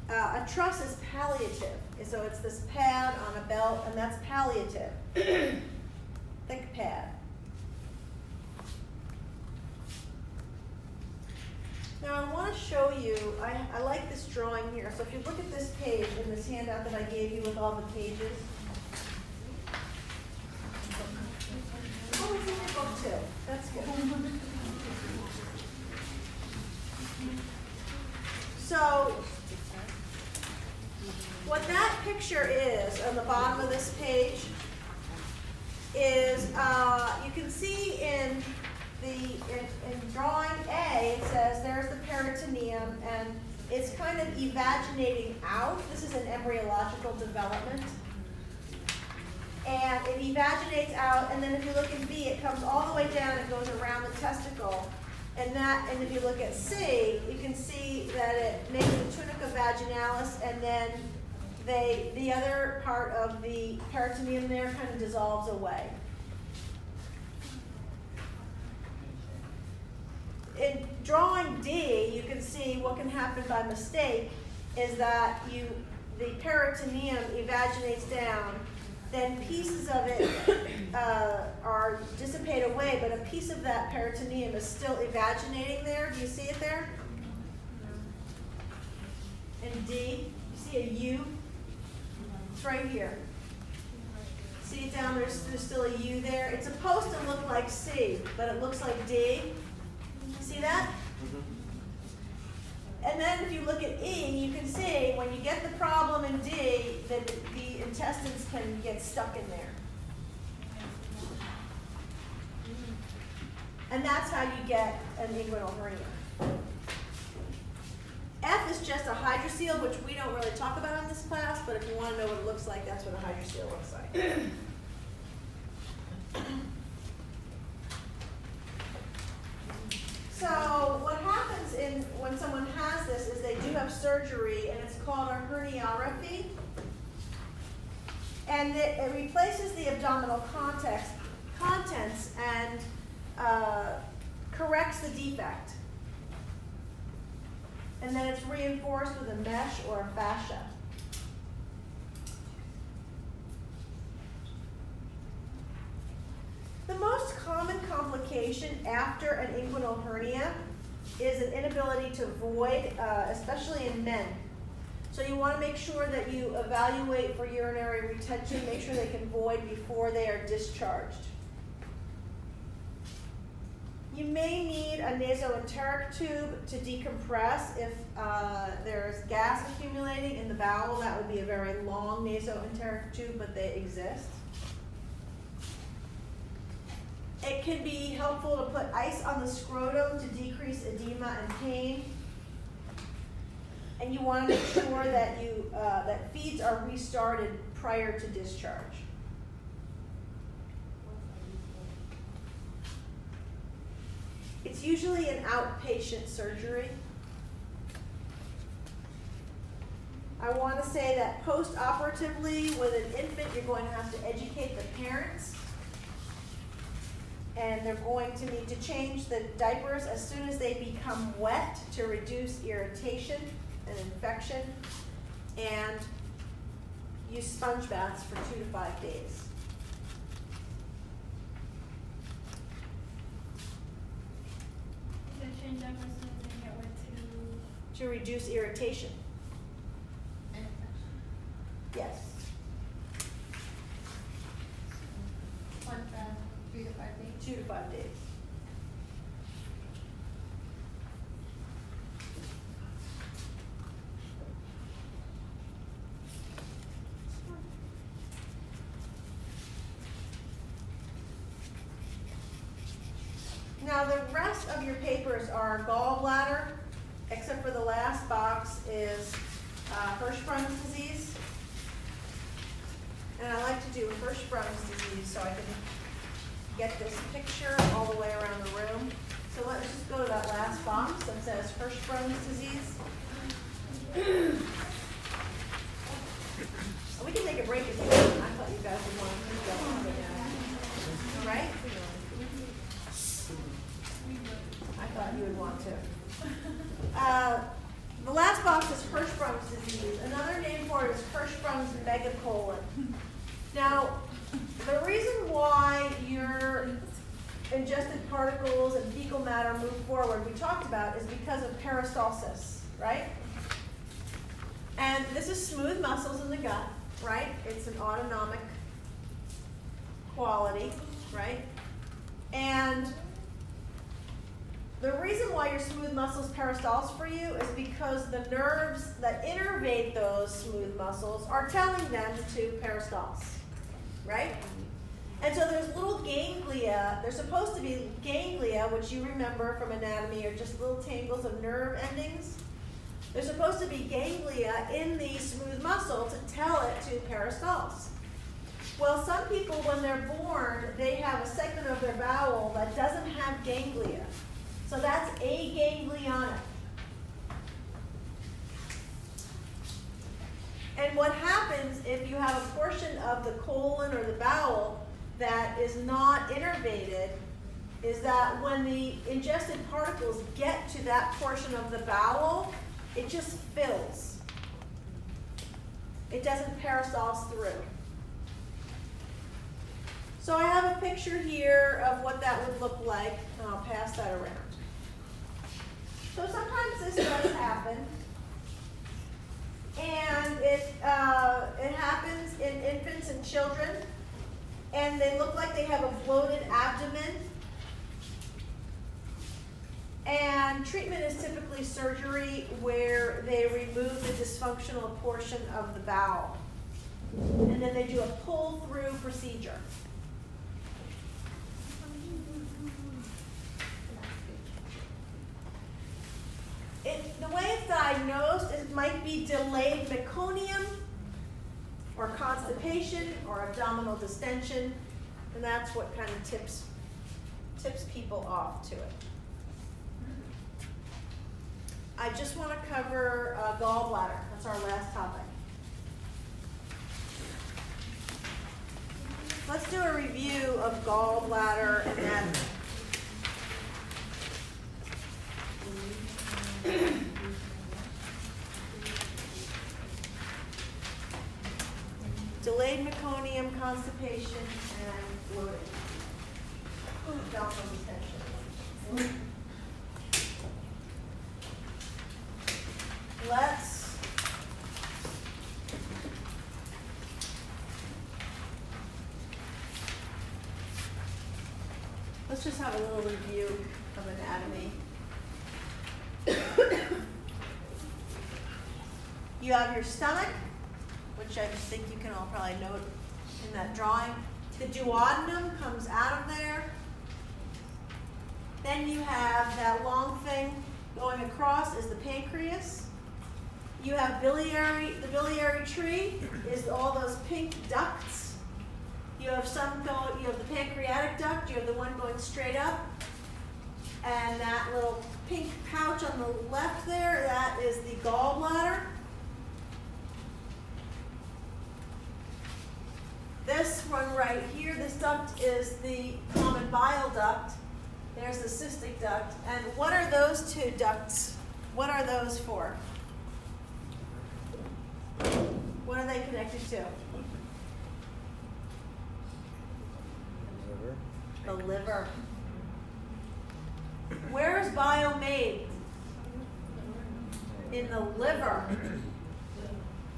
Speaker 1: a truss is palliative. So it's this pad on a belt, and that's palliative. Thick pad. Now I want to show you, I like this drawing here. So if you look at this page in this handout that I gave you with all the pages. Oh, it's in your book too. That's good. So what that picture is on the bottom of this page is, you can see in drawing A, it says there's the peritoneum, and it's kind of evaginating out. This is an embryological development. And it evaginates out, and then if you look at B, it comes all the way down and goes around the testicle. And if you look at C, you can see that it makes the tunica vaginalis, and then the other part of the peritoneum there kind of dissolves away. In drawing D, you can see what can happen by mistake is that the peritoneum evaginates down, then pieces of it are dissipate away, but a piece of that peritoneum is still evaginating there. Do you see it there? In D, you see a U? It's right here. See it down, there's still a U there. It's supposed to look like C, but it looks like D. See that? And then if you look at E, you can see when you get the problem in D, that the intestines can get stuck in there. And that's how you get an inguinal hernia. F is just a hydrocele, which we don't really talk about in this class, but if you want to know what it looks like, that's what a hydrocele looks like. So what happens when someone has this is they do have surgery, and it's called a herniorrhaphy. And it replaces the abdominal contents and corrects the defect. And then it's reinforced with a mesh or a fascia. The most common complication after an inguinal hernia is an inability to void, especially in men. So you want to make sure that you evaluate for urinary retention, make sure they can void before they are discharged. You may need a nasoenteric tube to decompress. If there's gas accumulating in the bowel, that would be a very long nasoenteric tube, but they exist. It can be helpful to put ice on the scrotum to decrease edema and pain. And you want to make sure that that feeds are restarted prior to discharge. It's usually an outpatient surgery. I want to say that post-operatively with an infant, you're going to have to educate the parents. And they're going to need to change the diapers as soon as they become wet to reduce irritation and infection. And use sponge baths for 2 to 5 days.
Speaker 2: You change up as soon as they get wet
Speaker 1: To reduce irritation.
Speaker 2: to infection.
Speaker 1: Yes.
Speaker 2: 3 to 5 days.
Speaker 1: 2 to 5 days. Now the rest of your papers are gallbladder, except for the last box is Hirschsprung's disease. And I like to do Hirschsprung's disease so I can get this picture all the way around the room. So let's just go to that last box that says Hirschsprung's disease. We can take a break if you want. I thought you guys would want to keep going. Right? I thought you would want to. The last box is Hirschsprung's disease. Another name for it is Hirschsprung's megacolon. Now, the reason why your ingested particles and fecal matter move forward, we talked about, is because of peristalsis, right? And this is smooth muscles in the gut, right? It's an autonomic quality, right? And the reason why your smooth muscles peristalse for you is because the nerves that innervate those smooth muscles are telling them to peristalse, right? And so there's little ganglia, they're supposed to be ganglia, which you remember from anatomy are just little tangles of nerve endings. They're supposed to be ganglia in the smooth muscle to tell it to peristalse. Well, some people, when they're born, they have a segment of their bowel that doesn't have ganglia. So that's aganglionic. And what happens if you have a portion of the colon or the bowel that is not innervated is that when the ingested particles get to that portion of the bowel, it just fills. It doesn't peristalse through. So I have a picture here of what that would look like, and I'll pass that around. So sometimes this does happen, and it happens in infants and children, and they look like they have a bloated abdomen. And treatment is typically surgery where they remove the dysfunctional portion of the bowel, and then they do a pull-through procedure. The way it's diagnosed, it might be delayed meconium, or constipation, or abdominal distension, and that's what kind of tips people off to it. I just want to cover gallbladder. That's our last topic. Let's do a review of gallbladder anatomy. Delayed meconium, constipation, and bloating. Abdominal distension. Let's just have a little review of anatomy. You have your stomach, which I think you can all probably note in that drawing. The duodenum comes out of there. Then you have that long thing going across is the pancreas. You have the biliary tree is all those pink ducts. You have the pancreatic duct, you have the one going straight up. And that little pink pouch on the left there, that is the gallbladder. This one right here, this duct is the common bile duct. There's the cystic duct. And what are those two ducts? What are those for? What are they connected to? The liver. Where is bile made? In the liver.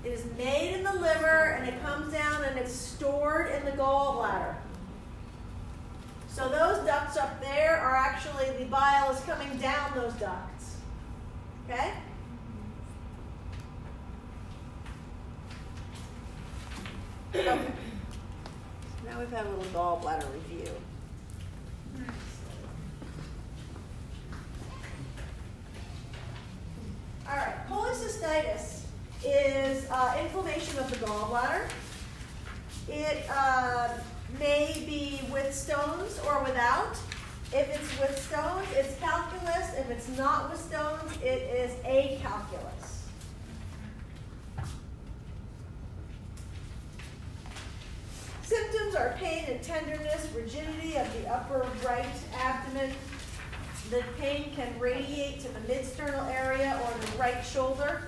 Speaker 1: It is made in the liver and it comes down and it's stored in the gallbladder. So those ducts up there are actually, the bile is coming down those ducts. Okay? Okay. Now we've had a little gallbladder review. All right, cholecystitis is inflammation of the gallbladder. It may be with stones or without. If it's with stones, it's calculus. If it's not with stones, it is acalculus. Symptoms are pain and tenderness, rigidity of the upper right abdomen. The pain can radiate to the mid-sternal area or the right shoulder.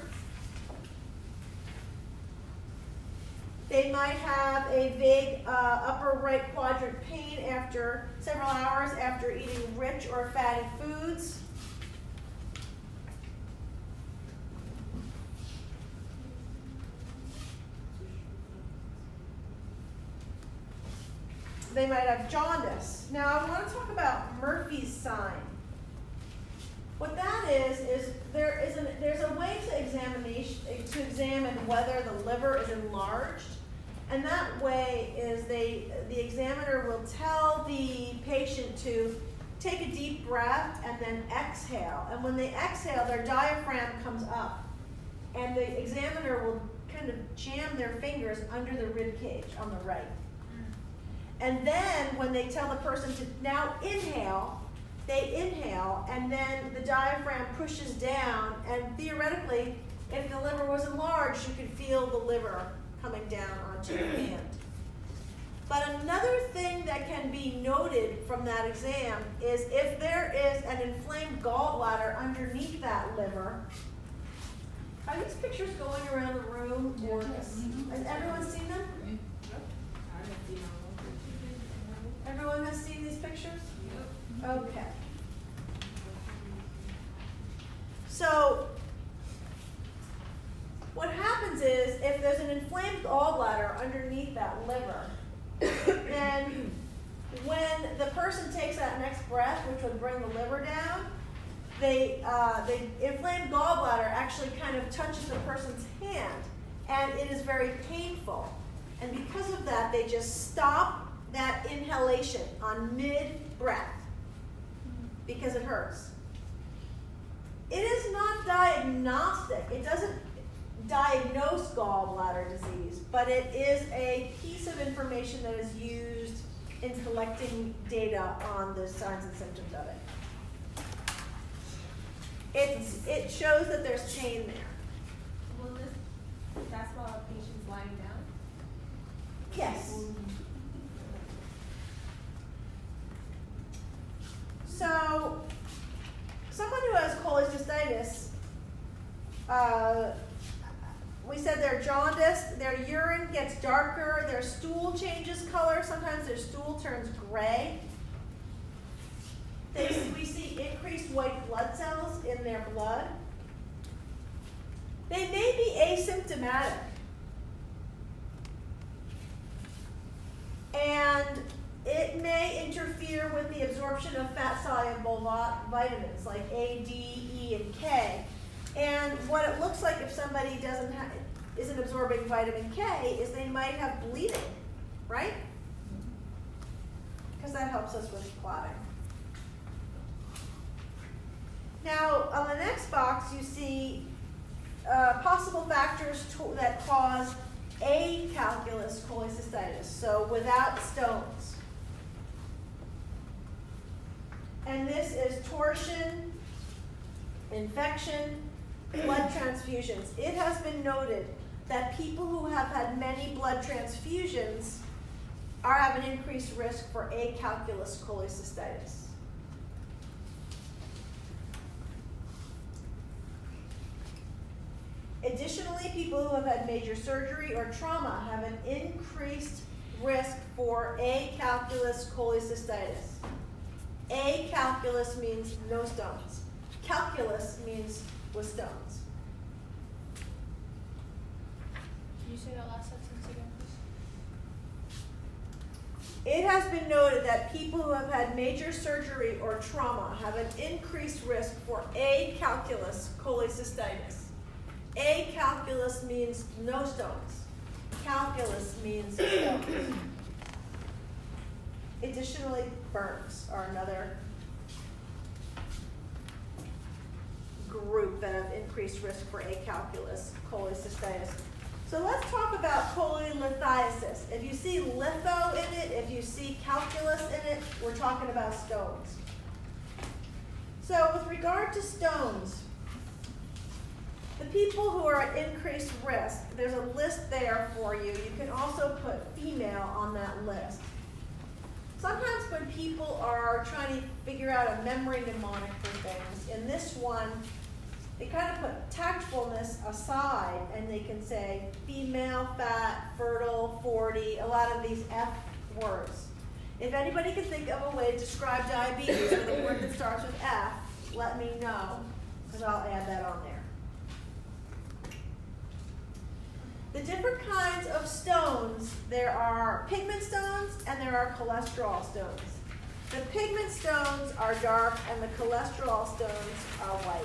Speaker 1: They might have a vague upper right quadrant pain after several hours after eating rich or fatty foods. They might have jaundice. Now I want to talk about Murphy's sign. What that is there's a way to examine whether the liver is enlarged, and that way is the examiner will tell the patient to take a deep breath and then exhale. And when they exhale, their diaphragm comes up, and the examiner will kind of jam their fingers under the rib cage on the right. And then when they tell the person to now inhale, they inhale, and then the diaphragm pushes down, and theoretically, if the liver was enlarged, you could feel the liver coming down onto your hand. But another thing that can be noted from that exam is if there is an inflamed gallbladder underneath that liver. Are these pictures going around the room? Or has everyone seen them? Everyone has seen these pictures? Okay. So, what happens is, if there's an inflamed gallbladder underneath that liver, then when the person takes that next breath, which would bring the liver down, the inflamed gallbladder actually kind of touches the person's hand, and it is very painful. And because of that, they just stop that inhalation on mid-breath because it hurts. It is not diagnostic. It doesn't diagnose gallbladder disease, but it is a piece of information that is used in collecting data on the signs and symptoms of it. It shows that there's pain there.
Speaker 2: Will that's while a patient's lying down?
Speaker 1: Yes. So, someone who has cholecystitis, we said they're jaundiced, their urine gets darker, their stool changes color, sometimes their stool turns gray. We see increased white blood cells in their blood. They may be asymptomatic. And it may interfere with the absorption of fat-soluble vitamins like A, D, E, and K. And what it looks like if somebody isn't absorbing vitamin K is they might have bleeding, right? Because that helps us with clotting. Now, on the next box, you see possible factors that cause acalculous cholecystitis, so without stones. And this is torsion, infection, blood transfusions. It has been noted that people who have had many blood transfusions have an increased risk for acalculous cholecystitis. Additionally, people who have had major surgery or trauma have an increased risk for acalculous cholecystitis. Acalculous means no stones. Calculus means with stones.
Speaker 3: Can you say that last sentence again, please?
Speaker 1: It has been noted that people who have had major surgery or trauma have an increased risk for acalculous cholecystitis. Acalculous means no stones. Calculus means stones. Additionally, burns are another group that have increased risk for acalculous cholecystitis. So let's talk about cholelithiasis. If you see litho in it, if you see calculus in it, we're talking about stones. So with regard to stones, the people who are at increased risk, there's a list there for you. You can also put female on that list. Sometimes when people are trying to figure out a memory mnemonic for things, in this one, they kind of put tactfulness aside and they can say female, fat, fertile, 40, a lot of these F words. If anybody can think of a way to describe diabetes with a word that starts with F, let me know, because I'll add that on there. The different kinds of stones, there are pigment stones and there are cholesterol stones. The pigment stones are dark and the cholesterol stones are white.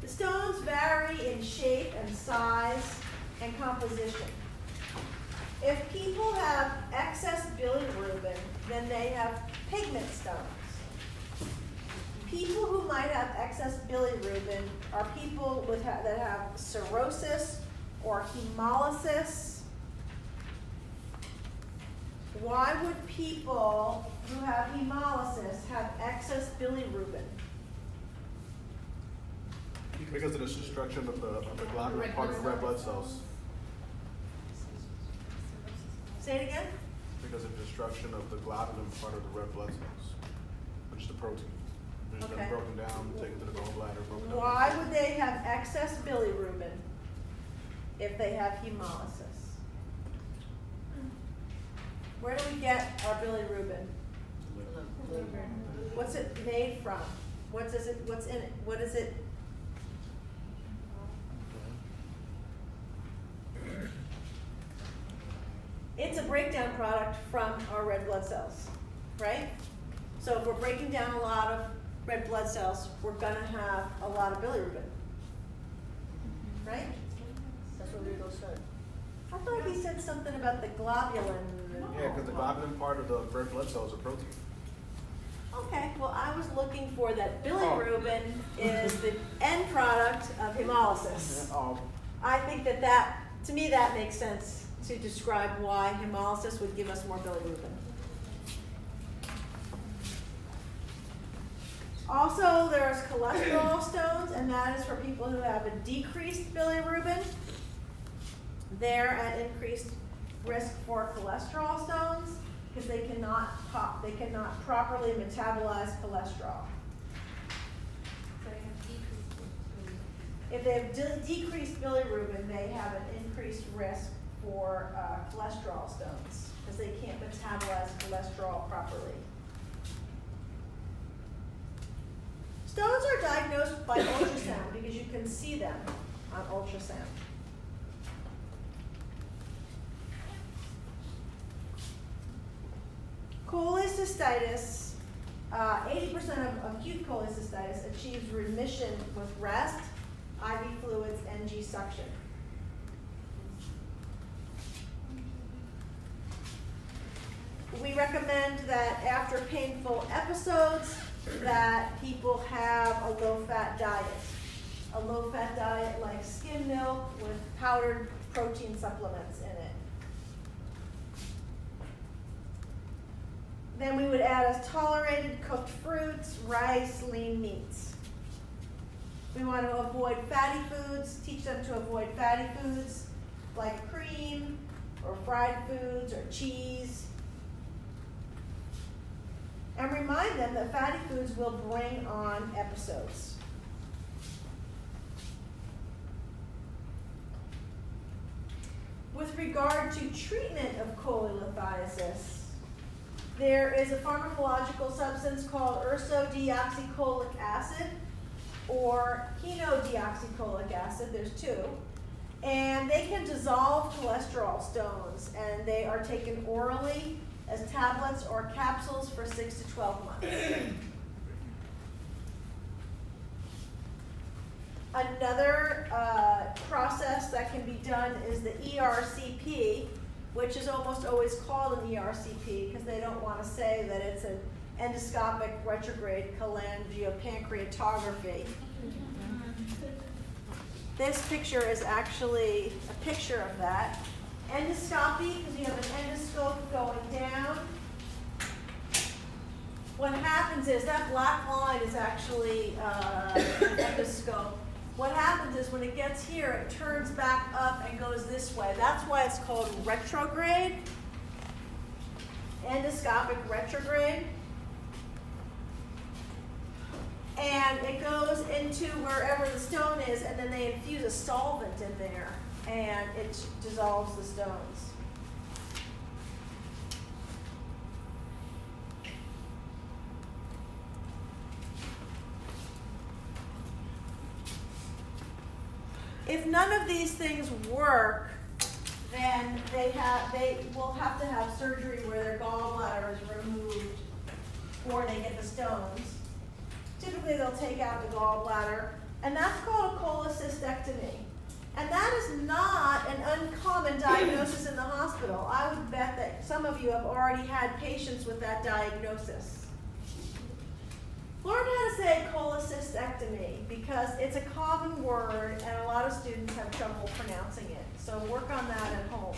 Speaker 1: The stones vary in shape and size and composition. If people have excess bilirubin, then they have pigment stones. People who might have excess bilirubin are people that have cirrhosis or hemolysis. Why would people who have hemolysis have excess bilirubin?
Speaker 5: Because of the destruction of the globular part of the red blood cells.
Speaker 1: Say it again?
Speaker 5: Because of destruction of the globulin part of the red blood cells, which is the protein. It's
Speaker 1: Okay.
Speaker 5: been broken down, taken to the gallbladder, broken down.
Speaker 1: Why would they have excess bilirubin if they have hemolysis? Where do we get our bilirubin? What's it made from? What's in it? What is it? It's a breakdown product from our red blood cells, right? So if we're breaking down a lot of red blood cells, we're gonna have a lot of bilirubin, right?
Speaker 3: That's what Rigo said.
Speaker 1: I thought he said something about the globulin.
Speaker 5: Yeah, because the globulin part of the red blood cells are protein.
Speaker 1: Okay, well, I was looking for that bilirubin is the end product of hemolysis. I think that to me, that makes sense to describe why hemolysis would give us more bilirubin. Also, there's cholesterol stones, and that is for people who have a decreased bilirubin. They're at increased risk for cholesterol stones because they cannot properly metabolize cholesterol. If they have decreased bilirubin, they have an increased risk for cholesterol stones because they can't metabolize cholesterol properly. Stones are diagnosed by ultrasound because you can see them on ultrasound. Cholecystitis, 80% of acute cholecystitis achieves remission with rest, IV fluids, NG suction. We recommend that after painful episodes that people have a low-fat diet. A low-fat diet like skim milk with powdered protein supplements in it. Then we would add as tolerated cooked fruits, rice, lean meats. We want to avoid fatty foods, teach them to avoid fatty foods like cream or fried foods or cheese. And remind them that fatty foods will bring on episodes. With regard to treatment of cholelithiasis, there is a pharmacological substance called ursodeoxycholic acid or chenodeoxycholic acid. There's two. And they can dissolve cholesterol stones, and they are taken orally as tablets or capsules for 6 to 12 months. Another process that can be done is the ERCP, which is almost always called an ERCP because they don't want to say that it's an endoscopic retrograde cholangiopancreatography. This picture is actually a picture of that. Endoscopy, because you have an endoscope going down. What happens is that black line is actually an endoscope. What happens is when it gets here, it turns back up and goes this way. That's why it's called retrograde, endoscopic retrograde. And it goes into wherever the stone is, and then they infuse a solvent in there, and it dissolves the stones. If none of these things work, then they will have to have surgery where their gallbladder is removed before they get the stones. Typically, they'll take out the gallbladder, and that's called a cholecystectomy. And that is not an uncommon diagnosis in the hospital. I would bet that some of you have already had patients with that diagnosis. Learn how to say cholecystectomy because it's a common word, and a lot of students have trouble pronouncing it. So work on that at home.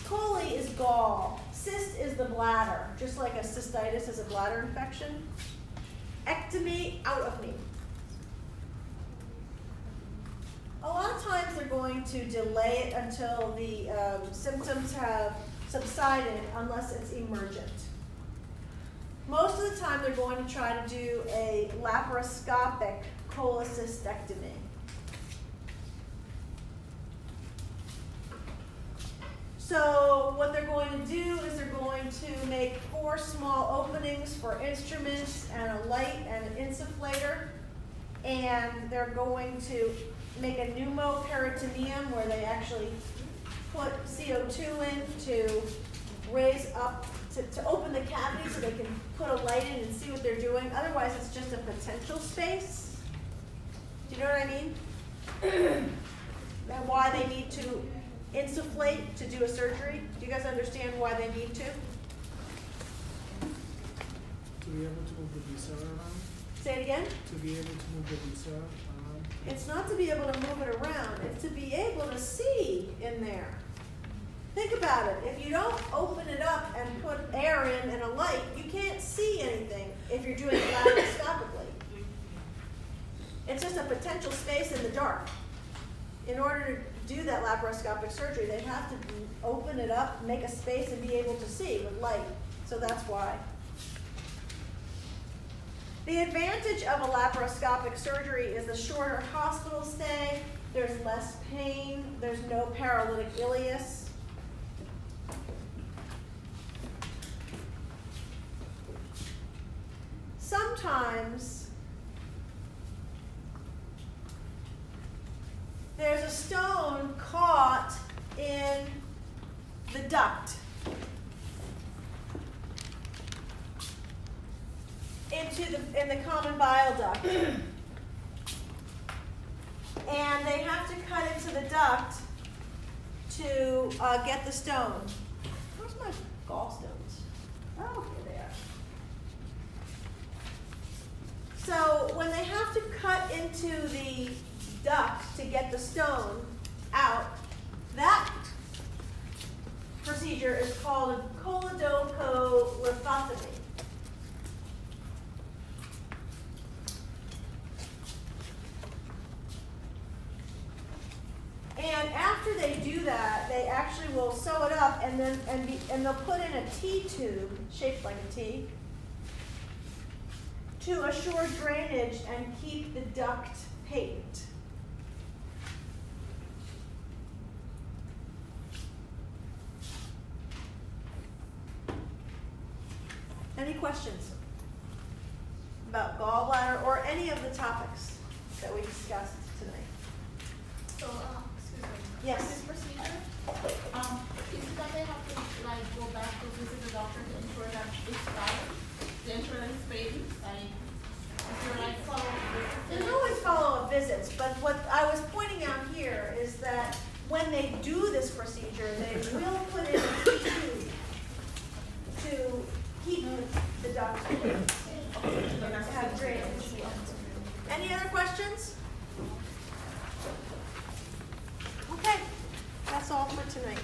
Speaker 1: Chole is gall. Cyst is the bladder, just like a cystitis is a bladder infection. Ectomy, out of me. A lot of times they're going to delay it until the symptoms have subsided unless it's emergent. Most of the time they're going to try to do a laparoscopic cholecystectomy. So what they're going to do is they're going to make 4 small openings for instruments and a light and an insufflator. And they're going to make a pneumoperitoneum where they actually put CO2 in to raise up, to open the cavity so they can put a light in and see what they're doing. Otherwise, it's just a potential space. Do you know what I mean? And why they need to insufflate to do a surgery? Do you guys understand why they need to?
Speaker 6: To be able to move the visa around?
Speaker 1: Say it again?
Speaker 6: To be able to move the visa around?
Speaker 1: It's not to be able to move it around. It's to be able to see in there. Think about it. If you don't open it up and put air in and a light, you can't see anything if you're doing it laparoscopically. It's just a potential space in the dark. In order to do that laparoscopic surgery, they have to open it up, make a space, and be able to see with light. So that's why. The advantage of a laparoscopic surgery is the shorter hospital stay, there's less pain, there's no paralytic ileus. Sometimes there's a stone caught in the duct. In the common bile duct. And they have to cut into the duct to get the stone. Where's my gallstones? Oh, here they are. So when they have to cut into the duct to get the stone out, that procedure is called a choledocholithotomy. after they do that, they actually will sew it up and then, and they'll put in a T-tube, shaped like a T, to assure drainage and keep the duct patent. Any questions about gallbladder or any of the topics that we discussed tonight?
Speaker 7: So, excuse me.
Speaker 1: Yes.
Speaker 7: For this procedure, is it that they have to like go back to visit the doctor to ensure that it's valid? To ensure that it's paid? Like, is there like follow-up?
Speaker 1: There's always follow-up visits, but what I was pointing out here is that when they do this procedure, they will put in a tube to keep the duct clean, to have drainage. Any other questions? Okay, that's all for tonight.